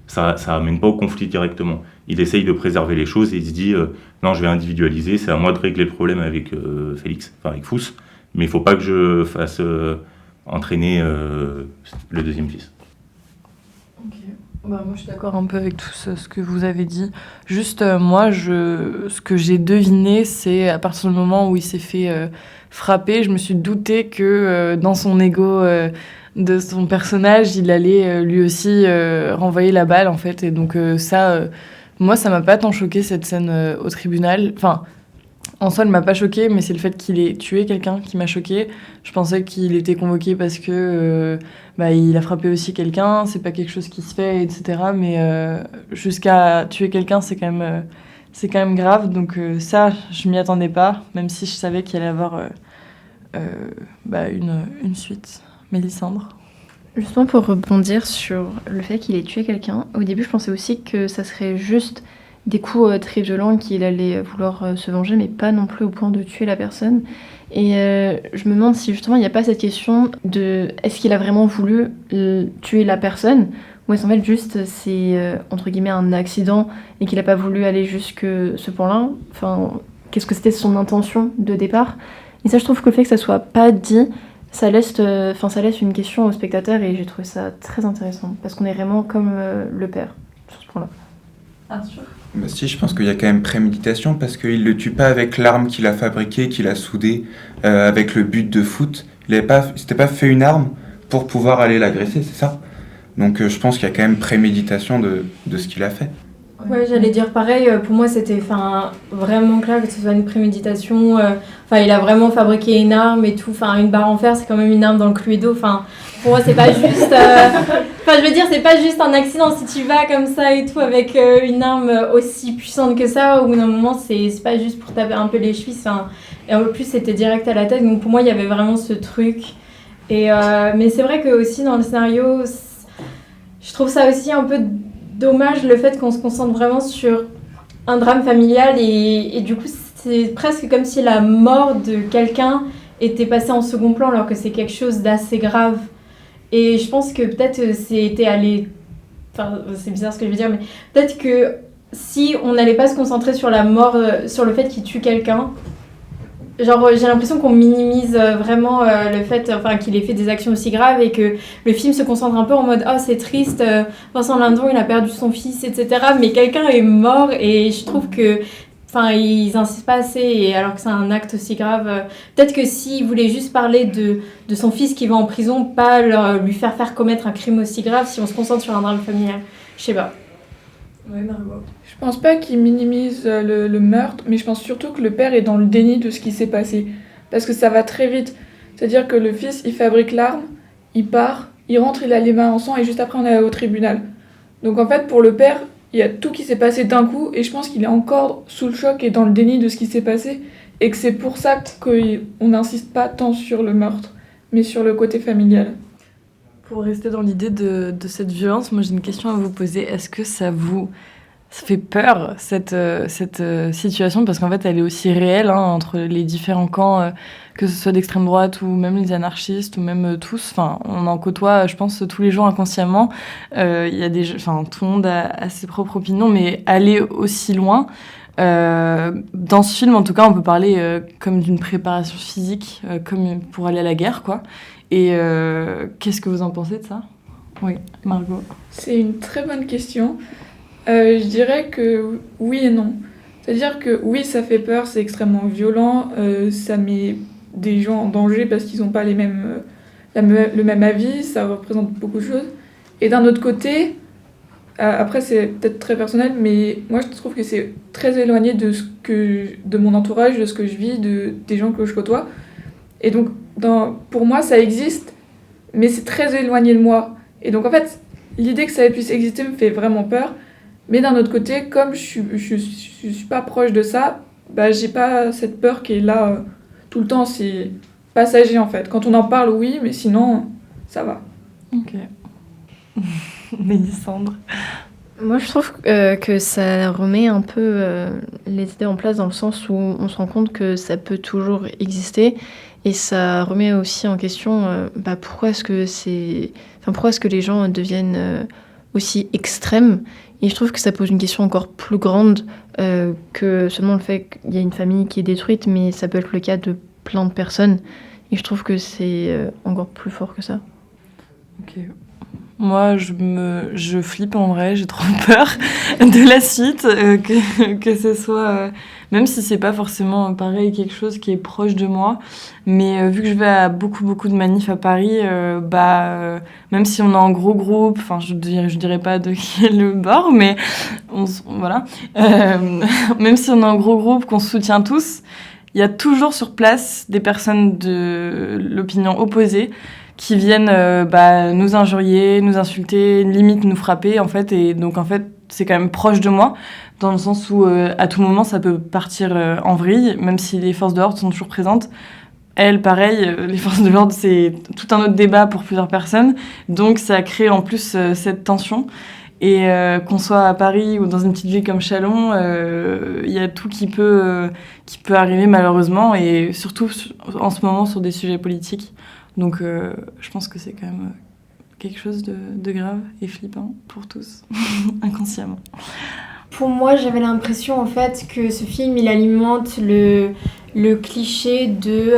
ça amène pas au conflit directement. Il essaye de préserver les choses et il se dit non, je vais individualiser, c'est à moi de régler le problème avec Félix, avec Fous, mais il faut pas que je fasse entraîner le deuxième fils. Okay. Moi je suis d'accord un peu avec tout ce que vous avez dit. Juste moi, ce que j'ai deviné, c'est à partir du moment où il s'est fait frapper, je me suis douté que dans son ego de son personnage, il allait lui aussi renvoyer la balle en fait. Et donc moi ça m'a pas tant choqué cette scène au tribunal. En soi, elle m'a pas choquée, mais c'est le fait qu'il ait tué quelqu'un qui m'a choquée. Je pensais qu'il était convoqué parce que il a frappé aussi quelqu'un, c'est pas quelque chose qui se fait, etc. Mais jusqu'à tuer quelqu'un, c'est quand même grave. Donc ça, je m'y attendais pas, même si je savais qu'il allait avoir une suite. Mélissandre. Justement pour rebondir sur le fait qu'il ait tué quelqu'un, au début je pensais aussi que ça serait juste des coups très violents qu'il allait vouloir se venger, mais pas non plus au point de tuer la personne. Et je me demande si justement il n'y a pas cette question de est-ce qu'il a vraiment voulu tuer la personne, ou est-ce en fait juste c'est entre guillemets un accident et qu'il n'a pas voulu aller jusque ce point-là. Qu'est-ce que c'était son intention de départ? Et ça, je trouve que le fait que ça soit pas dit, ça laisse une question au spectateur, et j'ai trouvé ça très intéressant parce qu'on est vraiment comme le père sur ce point-là. Arthur. Bah si, je pense qu'il y a quand même préméditation parce qu'il le tue pas avec l'arme qu'il a fabriquée, qu'il a soudée, avec le but de foot. Il s'était pas fait une arme pour pouvoir aller l'agresser, c'est ça? Donc je pense qu'il y a quand même préméditation de ce qu'il a fait. Ouais, j'allais dire pareil. Pour moi, c'était vraiment clair que ce soit une préméditation. Il a vraiment fabriqué une arme et tout. Une barre en fer, c'est quand même une arme dans le Cluedo. Pour moi, c'est pas juste. Je veux dire, c'est pas juste un accident. Si tu vas comme ça et tout avec une arme aussi puissante que ça, au bout d'un moment, c'est pas juste pour taper un peu les chevilles. Et en plus, c'était direct à la tête. Donc pour moi, il y avait vraiment ce truc. Mais c'est vrai que aussi dans le scénario, je trouve ça aussi un peu dommage le fait qu'on se concentre vraiment sur un drame familial et du coup c'est presque comme si la mort de quelqu'un était passée en second plan alors que c'est quelque chose d'assez grave. Et je pense que peut-être c'était allé... c'est bizarre ce que je veux dire, mais peut-être que si on n'allait pas se concentrer sur la mort, sur le fait qu'il tue quelqu'un, j'ai l'impression qu'on minimise vraiment le fait qu'il ait fait des actions aussi graves et que le film se concentre un peu en mode « Oh, c'est triste, Vincent Lindon, il a perdu son fils, etc. » Mais quelqu'un est mort et je trouve que ils insistent pas assez et alors que c'est un acte aussi grave. Peut-être que s'ils voulaient juste parler de son fils qui va en prison, pas lui faire commettre un crime aussi grave si on se concentre sur un drame familial. Je sais pas. Ouais, Margot. Je pense pas qu'il minimise le meurtre, mais je pense surtout que le père est dans le déni de ce qui s'est passé. Parce que ça va très vite. C'est-à-dire que le fils, il fabrique l'arme, il part, il rentre, il a les mains en sang, et juste après, on est au tribunal. Donc en fait, pour le père, il y a tout qui s'est passé d'un coup, et je pense qu'il est encore sous le choc et dans le déni de ce qui s'est passé, et que c'est pour ça qu'on n'insiste pas tant sur le meurtre, mais sur le côté familial. Pour rester dans l'idée de cette violence, moi j'ai une question à vous poser. Est-ce que ça vous fait peur, cette situation? Parce qu'en fait, elle est aussi réelle entre les différents camps, que ce soit d'extrême droite ou même les anarchistes ou même tous. On en côtoie, je pense, tous les jours inconsciemment. Tout le monde a ses propres opinions, mais aller aussi loin... dans ce film, en tout cas, on peut parler comme d'une préparation physique, comme pour aller à la guerre, quoi. Et qu'est-ce que vous en pensez de ça? Oui, Margot. C'est une très bonne question. Je dirais que oui et non. C'est-à-dire que oui, ça fait peur, c'est extrêmement violent, ça met des gens en danger parce qu'ils n'ont pas le même avis, ça représente beaucoup de choses. Et d'un autre côté, après c'est peut-être très personnel, mais moi je trouve que c'est très éloigné de mon entourage, de ce que je vis, des gens que je côtoie. Et donc pour moi ça existe, mais c'est très éloigné de moi. Et donc en fait, l'idée que ça puisse exister me fait vraiment peur. Mais d'un autre côté, comme je suis pas proche de ça, j'ai pas cette peur qui est là tout le temps. C'est passager en fait. Quand on en parle, oui, mais sinon, ça va. Ok. Mélissandre. Moi, je trouve que ça remet un peu les idées en place dans le sens où on se rend compte que ça peut toujours exister et ça remet aussi en question pourquoi est-ce que les gens deviennent aussi extrêmes. Et je trouve que ça pose une question encore plus grande que seulement le fait qu'il y a une famille qui est détruite, mais ça peut être le cas de plein de personnes. Et je trouve que c'est encore plus fort que ça. Ok. Moi, je flippe en vrai, j'ai trop peur de la suite, que ce soit, même si c'est pas forcément pareil, quelque chose qui est proche de moi, mais vu que je vais à beaucoup de manifs à Paris, même si on est en gros groupe, je dirais pas de quel bord, mais voilà, même si on est en gros groupe, qu'on se soutient tous, il y a toujours sur place des personnes de l'opinion opposée qui viennent nous injurier, nous insulter, limite nous frapper, en fait. Et donc, en fait, c'est quand même proche de moi, dans le sens où, à tout moment, ça peut partir en vrille, même si les forces de l'ordre sont toujours présentes. Elles, pareil, les forces de l'ordre, c'est tout un autre débat pour plusieurs personnes. Donc, ça crée en plus cette tension. Et qu'on soit à Paris ou dans une petite ville comme Châlons, il y a tout qui peut arriver, malheureusement, et surtout en ce moment sur des sujets politiques. Donc, je pense que c'est quand même quelque chose de grave et flippant pour tous, inconsciemment. pour moi, j'avais l'impression en fait que ce film, il alimente le cliché de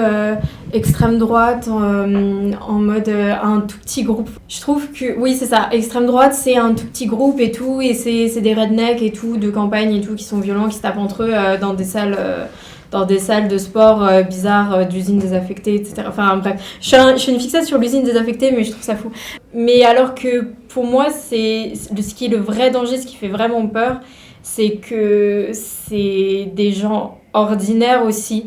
extrême droite en mode un tout petit groupe. Je trouve que, oui, c'est ça, extrême droite, c'est un tout petit groupe et tout, et c'est des rednecks et tout, de campagne et tout, qui sont violents, qui se tapent entre eux dans des salles de sport bizarres, d'usines désaffectées, etc. Enfin bref, je suis une fixette sur l'usine désaffectée, mais je trouve ça fou. Mais alors que pour moi, ce qui est le vrai danger, ce qui fait vraiment peur, c'est que c'est des gens ordinaires aussi.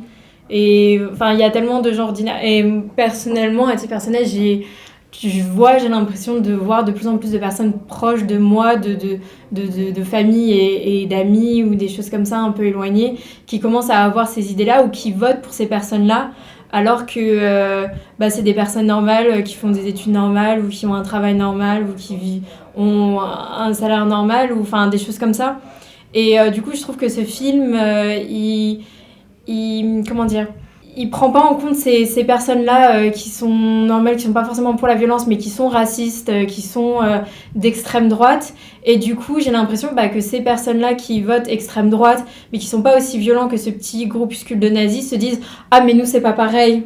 Et enfin, il y a tellement de gens ordinaires. Et personnellement, à titre personnel, j'ai l'impression de voir de plus en plus de personnes proches de moi, de famille et d'amis ou des choses comme ça un peu éloignées, qui commencent à avoir ces idées-là ou qui votent pour ces personnes-là, alors que c'est des personnes normales qui font des études normales ou qui ont un travail normal ou qui ont un salaire normal ou enfin des choses comme ça. Et du coup, je trouve que ce film, il prend pas en compte ces personnes-là qui sont normales, qui sont pas forcément pour la violence, mais qui sont racistes, qui sont d'extrême droite. Et du coup, j'ai l'impression que ces personnes-là qui votent extrême droite, mais qui sont pas aussi violents que ce petit groupuscule de nazis, se disent « Ah, mais nous, c'est pas pareil.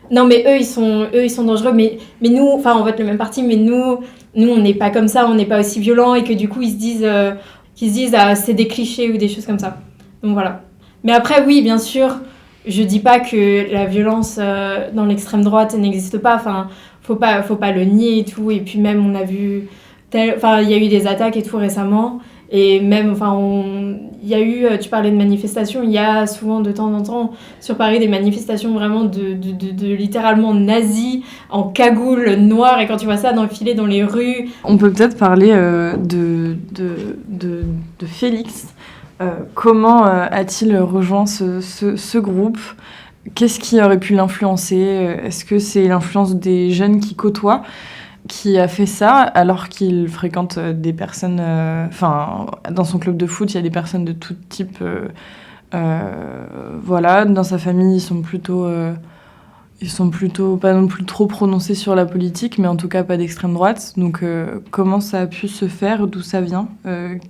Non, mais eux, ils sont dangereux. Mais nous, enfin, on vote le même parti, mais nous, on n'est pas comme ça, on n'est pas aussi violents. » Et que du coup, ils se disent ah, c'est des clichés ou des choses comme ça. Donc voilà. Mais après, oui, bien sûr, je dis pas que la violence dans l'extrême droite n'existe pas. Enfin, faut pas le nier et tout. Et puis même, on a vu... Enfin, il y a eu des attaques et tout récemment. Et même, enfin, il y a eu... Tu parlais de manifestations. Il y a souvent, de temps en temps, sur Paris, des manifestations vraiment de littéralement nazis, en cagoule noire. Et quand tu vois ça d'enfiler dans les rues... On peut peut-être parler de Félix. Comment a-t-il rejoint ce groupe ? Qu'est-ce qui aurait pu l'influencer ? Est-ce que c'est l'influence des jeunes qu'il côtoie qui a fait ça alors qu'il fréquente des personnes... dans son club de foot, il y a des personnes de tout type. Voilà, dans sa famille, ils sont plutôt pas non plus trop prononcés sur la politique, mais en tout cas pas d'extrême droite. Donc comment ça a pu se faire ? D'où ça vient ?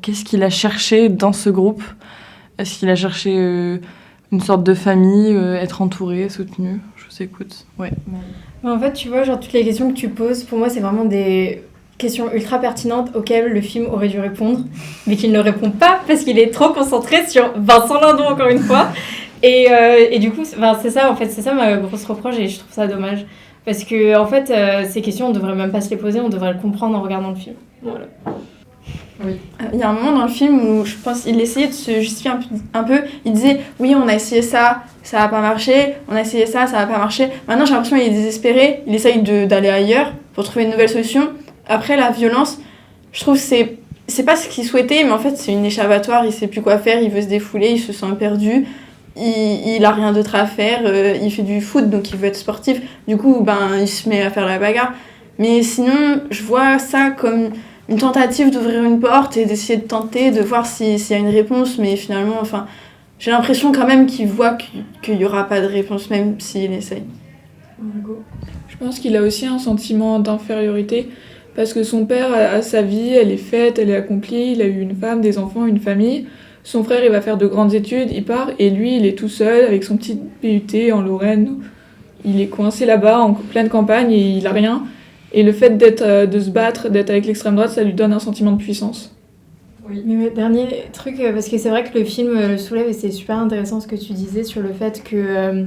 Qu'est-ce qu'il a cherché dans ce groupe ? Est-ce qu'il a cherché une sorte de famille, être entouré, soutenu ? Je vous écoute. Ouais. En fait, tu vois, genre toutes les questions que tu poses, pour moi, c'est vraiment des questions ultra pertinentes auxquelles le film aurait dû répondre, mais qu'il ne répond pas parce qu'il est trop concentré sur Vincent Lindon, encore une fois. Et du coup, c'est ça, en fait, c'est ça ma grosse reproche et je trouve ça dommage. Parce que, en fait, ces questions, on devrait même pas se les poser, on devrait le comprendre en regardant le film. Voilà. Oui. Il y a un moment dans le film où je pense qu'il essayait de se justifier un peu. Il disait oui, on a essayé ça, ça n'a pas marché. On a essayé ça, ça n'a pas marché. Maintenant, j'ai l'impression qu'il est désespéré. Il essaye d'aller ailleurs pour trouver une nouvelle solution. Après, la violence, je trouve que c'est pas ce qu'il souhaitait, mais en fait, c'est une échappatoire. Il sait plus quoi faire, il veut se défouler, il se sent perdu. Il a rien d'autre à faire. Il fait du foot, donc il veut être sportif. Du coup, il se met à faire la bagarre. Mais sinon, je vois ça comme une tentative d'ouvrir une porte et d'essayer de tenter, de voir s'il y a une réponse, mais finalement, j'ai l'impression quand même qu'il voit qu'il n'y aura pas de réponse, même s'il essaye. Je pense qu'il a aussi un sentiment d'infériorité, parce que son père a sa vie, elle est faite, elle est accomplie, il a eu une femme, des enfants, une famille. Son frère, il va faire de grandes études, il part, et lui, il est tout seul, avec son petit BUT en Lorraine. Il est coincé là-bas, en pleine campagne, et il a rien. Et le fait de se battre, d'être avec l'extrême droite, ça lui donne un sentiment de puissance. Oui. Mais dernier truc, parce que c'est vrai que le film le soulève et c'est super intéressant ce que tu disais sur le fait que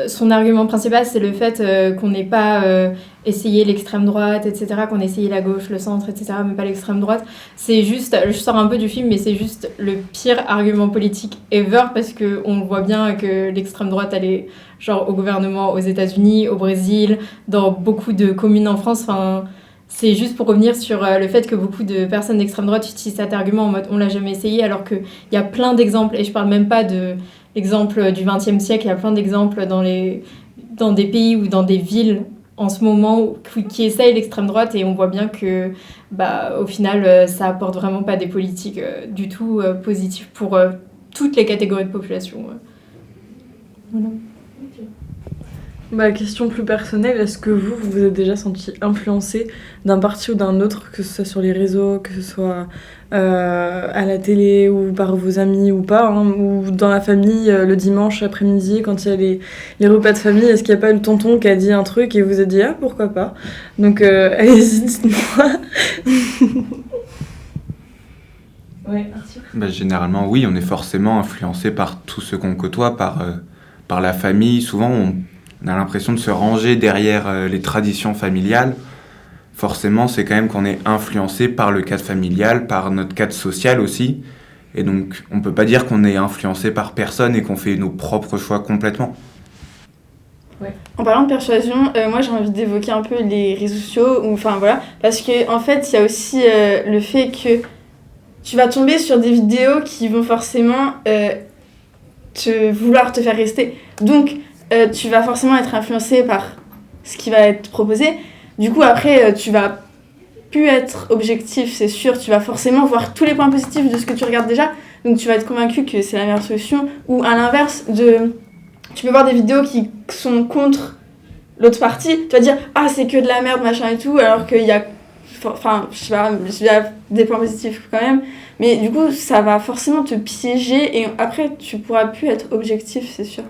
son argument principal, c'est le fait qu'on n'ait pas essayé l'extrême droite, etc., qu'on ait essayé la gauche, le centre, etc., mais pas l'extrême droite. C'est juste, je sors un peu du film, mais c'est juste le pire argument politique ever, parce qu'on voit bien que l'extrême droite, elle est genre au gouvernement aux États-Unis, au Brésil, dans beaucoup de communes en France. Enfin, c'est juste pour revenir sur le fait que beaucoup de personnes d'extrême droite utilisent cet argument en mode on l'a jamais essayé, alors qu'il y a plein d'exemples, et je parle même pas de l'exemple du XXe siècle, il y a plein d'exemples dans des pays ou dans des villes en ce moment qui essayent l'extrême droite, et on voit bien que au final ça apporte vraiment pas des politiques du tout positives pour toutes les catégories de population. Voilà. Question plus personnelle, est-ce que vous vous êtes déjà senti influencé d'un parti ou d'un autre, que ce soit sur les réseaux, que ce soit à la télé ou par vos amis ou pas, hein, ou dans la famille le dimanche après-midi quand il y a les repas de famille, est-ce qu'il n'y a pas le tonton qui a dit un truc et vous vous êtes dit « Ah, pourquoi pas ?» Donc allez-y, dites-moi. Ouais, Arthur. Généralement, oui, on est forcément influencé par tous ceux qu'on côtoie, par la famille. Souvent, on a l'impression de se ranger derrière les traditions familiales. Forcément, c'est quand même qu'on est influencé par le cadre familial, par notre cadre social aussi. Et donc, on ne peut pas dire qu'on est influencé par personne et qu'on fait nos propres choix complètement. Ouais. En parlant de persuasion, moi j'ai envie d'évoquer un peu les réseaux sociaux, parce que en fait, il y a aussi le fait que tu vas tomber sur des vidéos qui vont forcément vouloir te faire rester. Donc, tu vas forcément être influencé par ce qui va être proposé. Du coup, après, tu vas plus être objectif, c'est sûr. Tu vas forcément voir tous les points positifs de ce que tu regardes déjà. Donc, tu vas être convaincu que c'est la meilleure solution. Ou à l'inverse, tu peux voir des vidéos qui sont contre l'autre partie. Tu vas dire « Ah, c'est que de la merde, machin et tout », alors qu'il y a... Enfin, je sais pas, il y a des points positifs quand même. Mais du coup, ça va forcément te piéger. Et après, tu pourras plus être objectif, c'est sûr.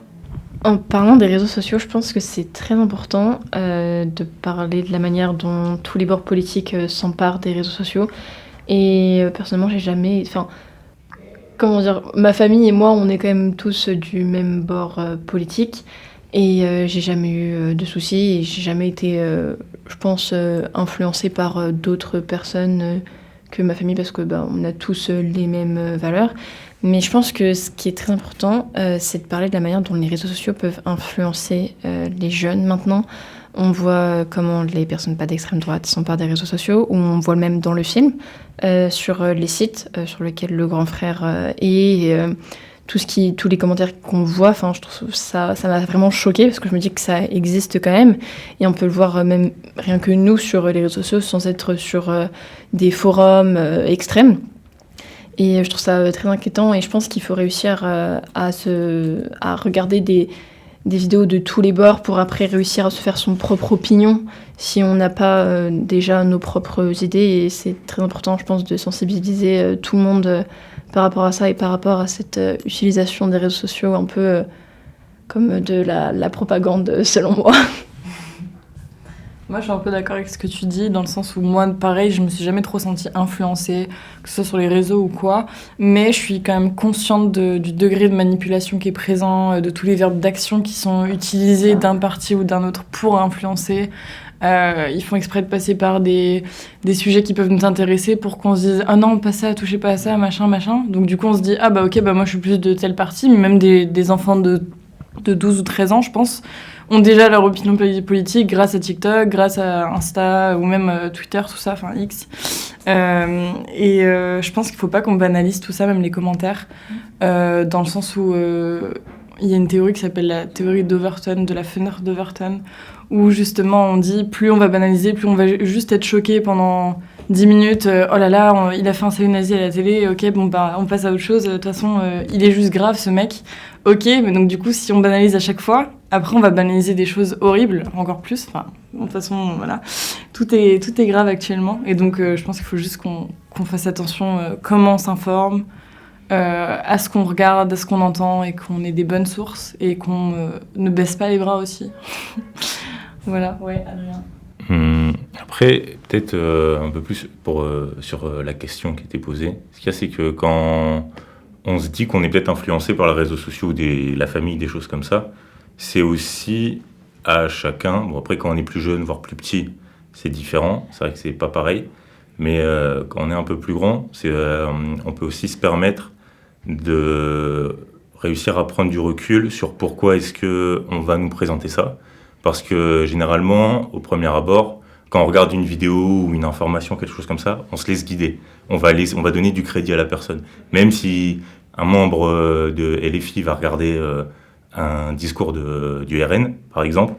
En parlant des réseaux sociaux, je pense que c'est très important de parler de la manière dont tous les bords politiques s'emparent des réseaux sociaux. Et personnellement, j'ai jamais... ma famille et moi, on est quand même tous du même bord politique. Et j'ai jamais eu de soucis. Et j'ai jamais été, je pense, influencée par d'autres personnes que ma famille, parce que on a tous les mêmes valeurs. Mais je pense que ce qui est très important, c'est de parler de la manière dont les réseaux sociaux peuvent influencer les jeunes maintenant. On voit comment les personnes pas d'extrême droite s'emparent des réseaux sociaux, ou on voit même dans le film, sur les sites sur lesquels le grand frère est, tous les commentaires qu'on voit. Enfin, je trouve ça m'a vraiment choquée, parce que je me dis que ça existe quand même, et on peut le voir même rien que nous sur les réseaux sociaux, sans être sur des forums extrêmes. Et je trouve ça très inquiétant, et je pense qu'il faut réussir à regarder des vidéos de tous les bords pour après réussir à se faire son propre opinion si on n'a pas déjà nos propres idées. Et c'est très important, je pense, de sensibiliser tout le monde par rapport à ça et par rapport à cette utilisation des réseaux sociaux un peu comme de la propagande, selon moi. Moi, je suis un peu d'accord avec ce que tu dis, dans le sens où moi, pareil, je me suis jamais trop sentie influencée, que ce soit sur les réseaux ou quoi, mais je suis quand même consciente du degré de manipulation qui est présent, de tous les verbes d'action qui sont utilisés d'un parti ou d'un autre pour influencer. Ils font exprès de passer par des sujets qui peuvent nous intéresser pour qu'on se dise « Ah non, pas ça, touchez pas à ça, machin, machin ». Donc du coup, on se dit « Ah bah ok, moi je suis plus de telle partie », mais même des enfants de 12 ou 13 ans, je pense, ont déjà leur opinion politique grâce à TikTok, grâce à Insta ou même Twitter, tout ça, enfin X. Je pense qu'il ne faut pas qu'on banalise tout ça, même les commentaires, dans le sens où il y a une théorie qui s'appelle la théorie d'Overton, de la fenêtre d'Overton, où justement on dit plus on va banaliser, plus on va juste être choqué pendant 10 minutes, oh là là, il a fait un salut nazi à la télé, ok, bon on passe à autre chose, de toute façon il est juste grave ce mec, ok, mais donc du coup si on banalise à chaque fois, après on va banaliser des choses horribles, encore plus, enfin de toute façon voilà, tout est grave actuellement, et donc je pense qu'il faut juste qu'on fasse attention comment on s'informe, à ce qu'on regarde, à ce qu'on entend, et qu'on ait des bonnes sources, et qu'on ne baisse pas les bras aussi. Voilà, ouais, Adrien. Après, peut-être un peu plus sur la question qui était posée. Ce qu'il y a, c'est que quand on se dit qu'on est peut-être influencé par les réseaux sociaux, la famille, des choses comme ça, c'est aussi à chacun. Bon, après, quand on est plus jeune, voire plus petit, c'est différent. C'est vrai que c'est pas pareil. Mais quand on est un peu plus grand, on peut aussi se permettre de réussir à prendre du recul sur pourquoi est-ce qu'on va nous présenter ça. Parce que généralement, au premier abord, quand on regarde une vidéo ou une information, quelque chose comme ça, on se laisse guider. On va donner du crédit à la personne. Même si un membre de LFI va regarder un discours du RN, par exemple,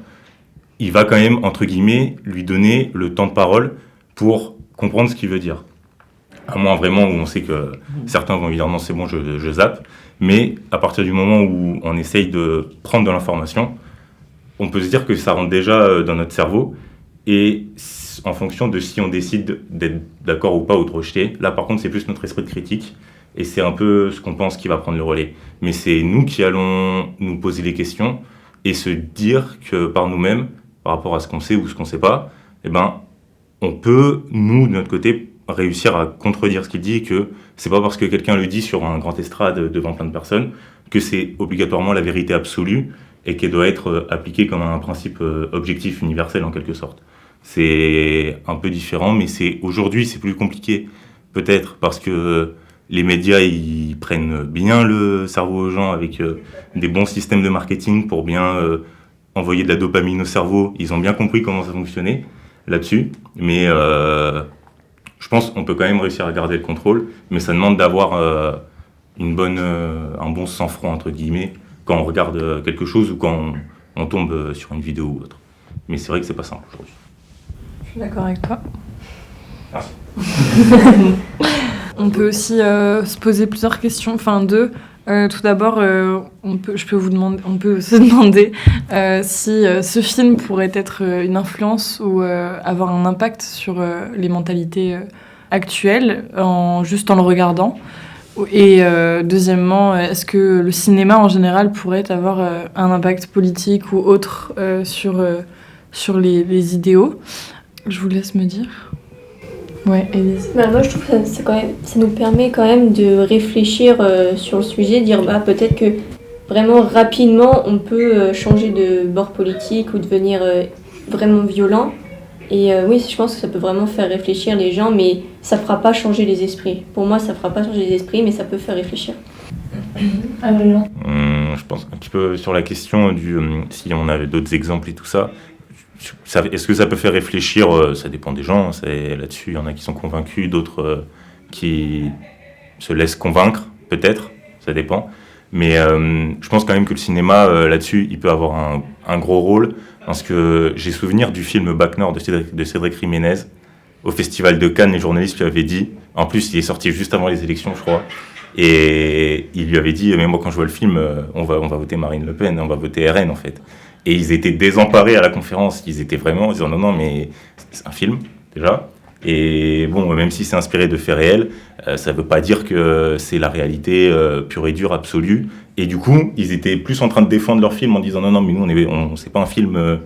il va quand même, entre guillemets, lui donner le temps de parole pour comprendre ce qu'il veut dire. À moins vraiment où on sait que certains vont dire non, c'est bon, je zappe. Mais à partir du moment où on essaye de prendre de l'information, on peut se dire que ça rentre déjà dans notre cerveau, et en fonction de si on décide d'être d'accord ou pas ou de rejeter, là par contre c'est plus notre esprit de critique, et c'est un peu ce qu'on pense qui va prendre le relais. Mais c'est nous qui allons nous poser les questions et se dire que par nous-mêmes, par rapport à ce qu'on sait ou ce qu'on sait pas, eh ben, on peut, nous, de notre côté, réussir à contredire ce qu'il dit, et que c'est pas parce que quelqu'un le dit sur un grand estrade devant plein de personnes que c'est obligatoirement la vérité absolue et qu'elle doit être appliquée comme un principe objectif, universel en quelque sorte. C'est un peu différent, mais aujourd'hui c'est plus compliqué, peut-être parce que les médias ils prennent bien le cerveau aux gens avec des bons systèmes de marketing pour bien envoyer de la dopamine au cerveau. Ils ont bien compris comment ça fonctionnait là-dessus, mais je pense qu'on peut quand même réussir à garder le contrôle, mais ça demande d'avoir un bon sang-froid entre guillemets quand on regarde quelque chose ou quand on tombe sur une vidéo ou autre. Mais c'est vrai que c'est pas simple aujourd'hui. Je suis d'accord avec toi. Merci. On peut aussi se poser plusieurs questions, enfin deux. Tout d'abord, on peut se demander si ce film pourrait être une influence ou avoir un impact sur les mentalités actuelles, juste en le regardant. Et deuxièmement, est-ce que le cinéma en général pourrait avoir un impact politique ou autre sur les idéaux? Je vous laisse me dire. Ouais, Élise. Moi, je trouve que ça nous permet quand même de réfléchir sur le sujet, dire peut-être que vraiment rapidement on peut changer de bord politique ou devenir vraiment violent. Et oui, je pense que ça peut vraiment faire réfléchir les gens, mais ça ne fera pas changer les esprits. Pour moi, ça ne fera pas changer les esprits, mais ça peut faire réfléchir. Je pense un petit peu sur la question si on avait d'autres exemples et tout ça. Est-ce que ça peut faire réfléchir? Ça dépend des gens. Là-dessus, il y en a qui sont convaincus, d'autres qui se laissent convaincre, peut-être. Ça dépend. Mais je pense quand même que le cinéma, là-dessus, il peut avoir un gros rôle. Parce que j'ai souvenir du film Bac Nord de Cédric Jiménez. Au Festival de Cannes, les journalistes lui avaient dit... En plus, il est sorti juste avant les élections, je crois. Et il lui avait dit, mais moi, quand je vois le film, on va voter Marine Le Pen, on va voter RN, en fait. Et ils étaient désemparés à la conférence. Ils étaient vraiment en disant non, mais c'est un film, déjà. Et bon, même si c'est inspiré de faits réels, ça ne veut pas dire que c'est la réalité pure et dure, absolue. Et du coup, ils étaient plus en train de défendre leur film en disant non, mais nous, c'est pas un film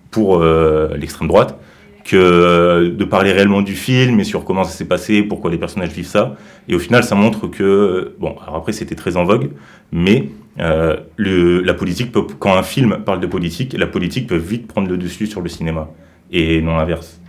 pour l'extrême droite, que de parler réellement du film et sur comment ça s'est passé, pourquoi les personnages vivent ça. Et au final, ça montre que... Bon, alors après, c'était très en vogue, mais la politique quand un film parle de politique, la politique peut vite prendre le dessus sur le cinéma, et non l'inverse.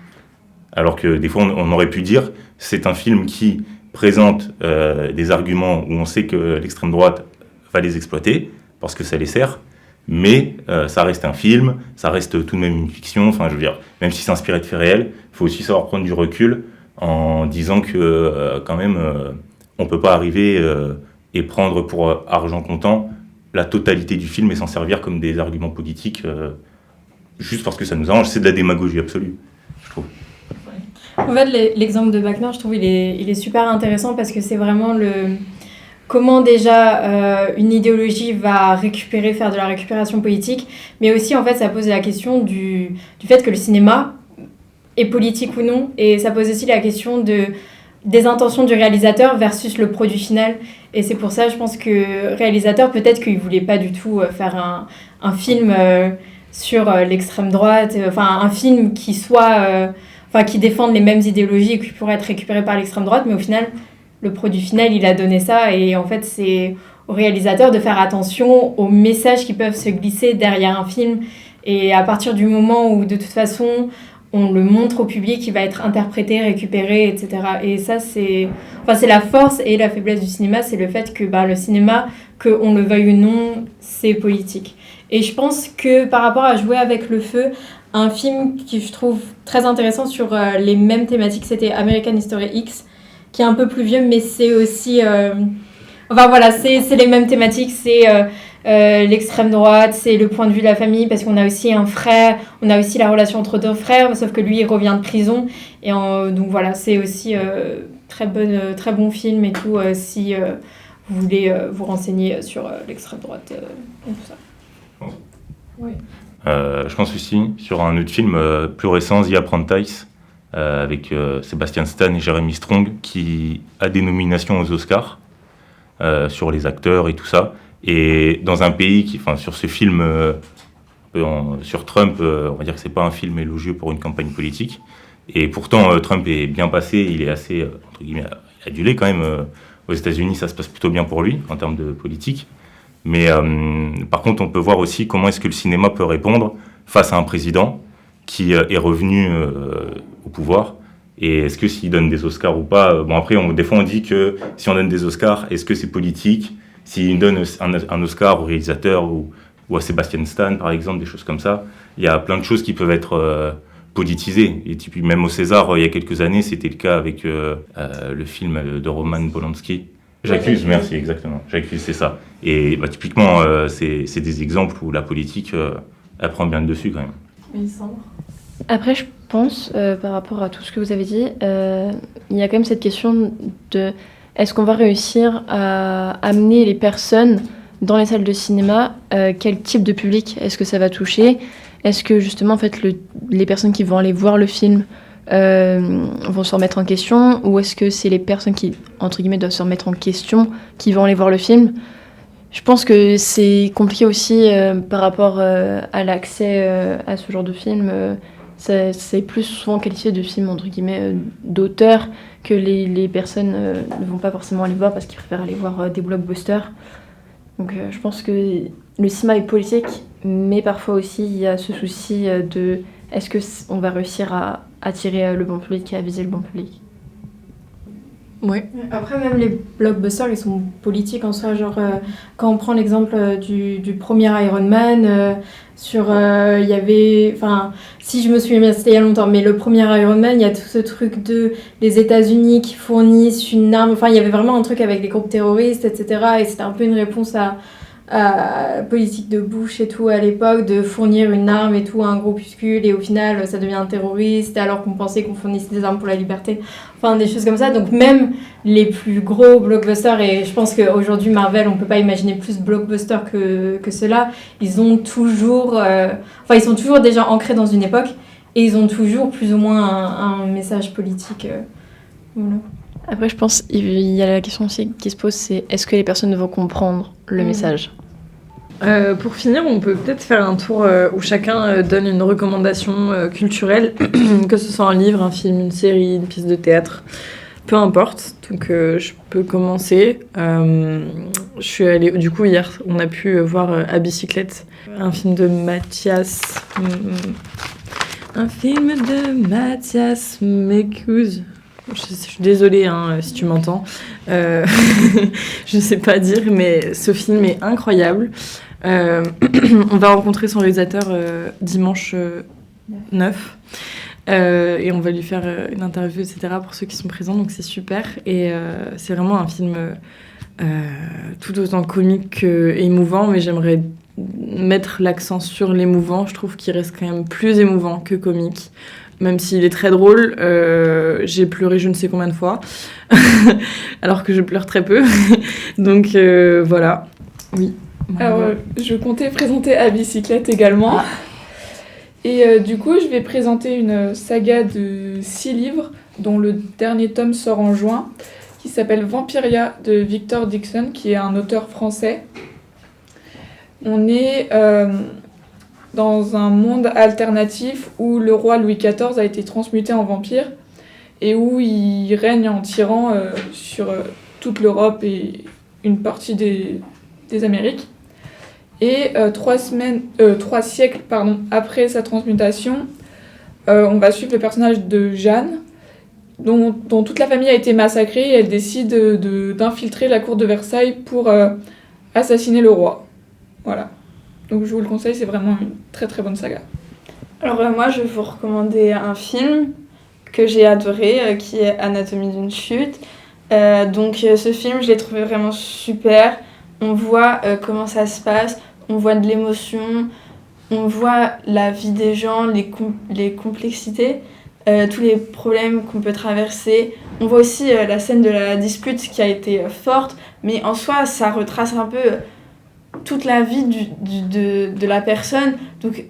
Alors que des fois, on aurait pu dire, c'est un film qui présente des arguments où on sait que l'extrême droite va les exploiter, parce que ça les sert, mais ça reste un film, ça reste tout de même une fiction, enfin je veux dire, même si c'est inspiré de faits réels, il faut aussi savoir prendre du recul en disant que quand même, on ne peut pas arriver et prendre pour argent comptant la totalité du film et s'en servir comme des arguments politiques juste parce que ça nous arrange. C'est de la démagogie absolue, je trouve. En fait, l'exemple de Bac Nord, je trouve il est super intéressant parce que c'est vraiment comment déjà une idéologie va faire de la récupération politique, mais aussi en fait ça pose la question du fait que le cinéma est politique ou non, et ça pose aussi la question des intentions du réalisateur versus le produit final. Et c'est pour ça, je pense que le réalisateur, peut-être qu'il ne voulait pas du tout faire un film sur l'extrême droite, enfin un film qui soit... qui défendent les mêmes idéologies et qui pourraient être récupérées par l'extrême droite, mais au final, le produit final, il a donné ça, et en fait, c'est au réalisateur de faire attention aux messages qui peuvent se glisser derrière un film, et à partir du moment où, de toute façon, on le montre au public, il va être interprété, récupéré, etc. Et ça, c'est la force et la faiblesse du cinéma, c'est le fait que le cinéma, qu'on le veuille ou non, c'est politique. Et je pense que par rapport à Jouer avec le feu, un film qui je trouve très intéressant sur les mêmes thématiques, c'était American History X, qui est un peu plus vieux, mais c'est aussi... c'est les mêmes thématiques, c'est l'extrême droite, c'est le point de vue de la famille, parce qu'on a aussi un frère, on a aussi la relation entre deux frères, sauf que lui, il revient de prison. Et donc voilà, c'est aussi très bon film et tout, si vous voulez vous renseigner sur l'extrême droite et tout ça. Oui. Je pense aussi sur un autre film plus récent, The Apprentice, avec Sebastian Stan et Jeremy Strong, qui a des nominations aux Oscars sur les acteurs et tout ça. Et dans un pays sur ce film sur Trump, on va dire que c'est pas un film élogieux pour une campagne politique. Et pourtant, Trump est bien passé, il est assez, entre guillemets, adulé quand même. Aux États-Unis, ça se passe plutôt bien pour lui en termes de politique. Mais par contre, on peut voir aussi comment est-ce que le cinéma peut répondre face à un président qui est revenu au pouvoir. Et est-ce que s'il donne des Oscars ou pas, bon après, des fois on dit que si on donne des Oscars, est-ce que c'est politique? S'il donne un Oscar au réalisateur ou à Sebastian Stan, par exemple, des choses comme ça, il y a plein de choses qui peuvent être politisées. Et même au César, il y a quelques années, c'était le cas avec le film de Roman Polanski. J'accuse, merci, exactement. J'accuse, c'est ça. Et typiquement, c'est des exemples où la politique, elle prend bien le dessus quand même. Oui, Sandra. Après, je pense, par rapport à tout ce que vous avez dit, il y a quand même cette question de est-ce qu'on va réussir à amener les personnes dans les salles de cinéma, quel type de public est-ce que ça va toucher? Est-ce que justement, en fait, les personnes qui vont aller voir le film vont se remettre en question, ou est-ce que c'est les personnes qui, entre guillemets, doivent se remettre en question qui vont aller voir le film? Je pense que c'est compliqué aussi par rapport à l'accès à ce genre de film. C'est plus souvent qualifié de film, entre guillemets, d'auteur, que les personnes ne vont pas forcément aller voir parce qu'ils préfèrent aller voir des blockbusters. Donc je pense que le cinéma est politique, mais parfois aussi il y a ce souci de est-ce qu'on va réussir à attirer le bon public et à viser le bon public. Oui. Après, même les blockbusters, ils sont politiques en soi. Genre, quand on prend l'exemple du premier Iron Man, il y avait... Enfin, si je me souviens bien, c'était il y a longtemps, mais le premier Iron Man, il y a tout ce truc des États-Unis qui fournissent une arme. Enfin, il y avait vraiment un truc avec les groupes terroristes, etc. Et c'était un peu une réponse à la politique de Bush et tout à l'époque, de fournir une arme et tout à un groupuscule, et au final, ça devient un terroriste, alors qu'on pensait qu'on fournissait des armes pour la liberté. Enfin, des choses comme ça. Donc même les plus gros blockbusters, et je pense qu'aujourd'hui Marvel, on peut pas imaginer plus blockbuster que cela, ils sont toujours déjà ancrés dans une époque, et ils ont toujours plus ou moins un message politique. Voilà. Après, je pense qu'il y a la question aussi qui se pose, c'est est-ce que les personnes vont comprendre le message? Pour finir, on peut peut-être faire un tour où chacun donne une recommandation culturelle, que ce soit un livre, un film, une série, une pièce de théâtre, peu importe. Donc je peux commencer. Je suis allée, du coup hier, on a pu voir À bicyclette, un film de Mathias Mekuz. Je suis désolée si tu m'entends. Je sais pas dire, mais ce film est incroyable. On va rencontrer son réalisateur dimanche 9. Et on va lui faire une interview, etc. pour ceux qui sont présents, donc c'est super. Et c'est vraiment un film tout autant comique qu'émouvant, mais j'aimerais mettre l'accent sur l'émouvant. Je trouve qu'il reste quand même plus émouvant que comique. Même s'il est très drôle, j'ai pleuré je ne sais combien de fois, alors que je pleure très peu. Donc voilà, oui. Alors, je comptais présenter À bicyclette également. Et du coup, je vais présenter une saga de 6 livres, dont le dernier tome sort en juin, qui s'appelle Vampiria de Victor Dixon, qui est un auteur français. On est dans un monde alternatif où le roi Louis XIV a été transmuté en vampire et où il règne en tyran sur toute l'Europe et une partie des Amériques. Et 3 siècles après sa transmutation, on va suivre le personnage de Jeanne, dont toute la famille a été massacrée, et elle décide d'infiltrer la cour de Versailles pour assassiner le roi. Voilà. Donc je vous le conseille, c'est vraiment une très très bonne saga. Alors moi je vais vous recommander un film que j'ai adoré, qui est Anatomie d'une chute. Ce film, je l'ai trouvé vraiment super. On voit comment ça se passe, on voit de l'émotion, on voit la vie des gens, les complexités, tous les problèmes qu'on peut traverser. On voit aussi la scène de la dispute qui a été forte, mais en soi ça retrace un peu toute la vie de la personne. Donc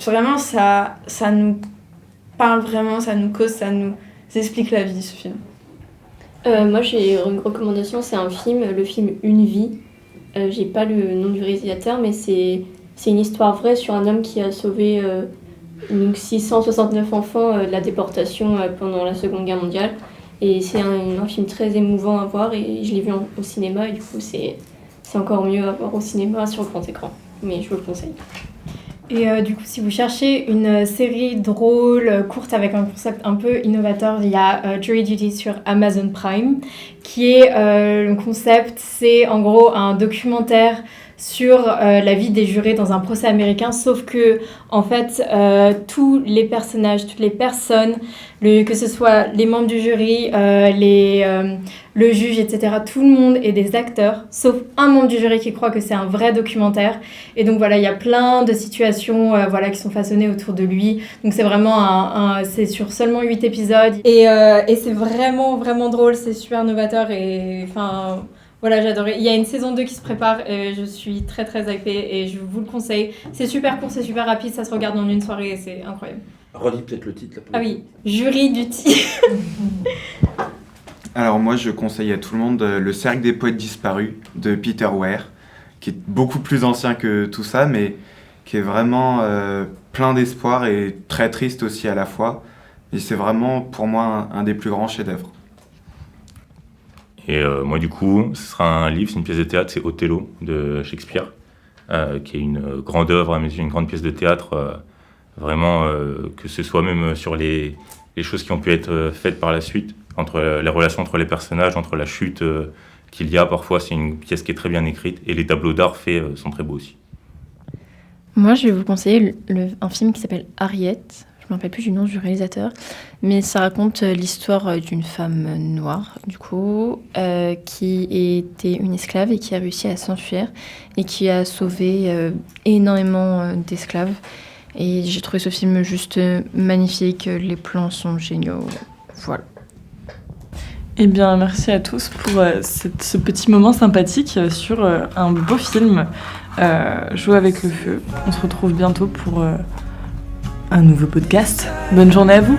vraiment, ça nous parle vraiment, ça nous cause, ça nous explique la vie, ce film. Moi, j'ai une recommandation, c'est un film, le film Une vie. J'ai pas le nom du réalisateur, mais c'est une histoire vraie sur un homme qui a sauvé 669 enfants de la déportation pendant la Seconde Guerre mondiale. Et c'est un film très émouvant à voir et je l'ai vu au cinéma et du coup c'est encore mieux à voir au cinéma sur le grand écran. Mais je vous le conseille. Et du coup, si vous cherchez une série drôle, courte, avec un concept un peu innovateur, il y a Jury Duty sur Amazon Prime, qui est le concept, c'est en gros un documentaire sur la vie des jurés dans un procès américain, sauf que en fait tous les personnages, toutes les personnes, que ce soit les membres du jury, le juge, etc., tout le monde est des acteurs, sauf un membre du jury qui croit que c'est un vrai documentaire. Et donc voilà, il y a plein de situations qui sont façonnées autour de lui. Donc c'est vraiment c'est sur seulement 8 épisodes. Et c'est vraiment, vraiment drôle, c'est super novateur et enfin... Voilà, j'adorais. Il y a une saison 2 qui se prépare et je suis très très hypée et je vous le conseille. C'est super court, c'est super rapide, ça se regarde en une soirée et c'est incroyable. Relis peut-être le titre. Ah oui, Jury Duty. Alors moi je conseille à tout le monde Le Cercle des Poètes Disparus de Peter Weir, qui est beaucoup plus ancien que tout ça, mais qui est vraiment plein d'espoir et très triste aussi à la fois. Et c'est vraiment pour moi un des plus grands chefs-d'œuvre. Et moi, du coup, ce sera un livre, c'est une pièce de théâtre, c'est Othello de Shakespeare, qui est une grande œuvre à mes yeux, une grande pièce de théâtre, vraiment, que ce soit même sur les choses qui ont pu être faites par la suite, entre les relations entre les personnages, entre la chute qu'il y a parfois, c'est une pièce qui est très bien écrite, et les tableaux d'art faits sont très beaux aussi. Moi, je vais vous conseiller un film qui s'appelle Harriet. Je ne me rappelle plus du nom du réalisateur, mais ça raconte l'histoire d'une femme noire, du coup, qui était une esclave et qui a réussi à s'enfuir et qui a sauvé énormément d'esclaves. Et j'ai trouvé ce film juste magnifique, les plans sont géniaux, voilà. Eh bien, merci à tous pour ce petit moment sympathique sur un beau film, Jouer avec le feu. On se retrouve bientôt pour un nouveau podcast. Bonne journée à vous.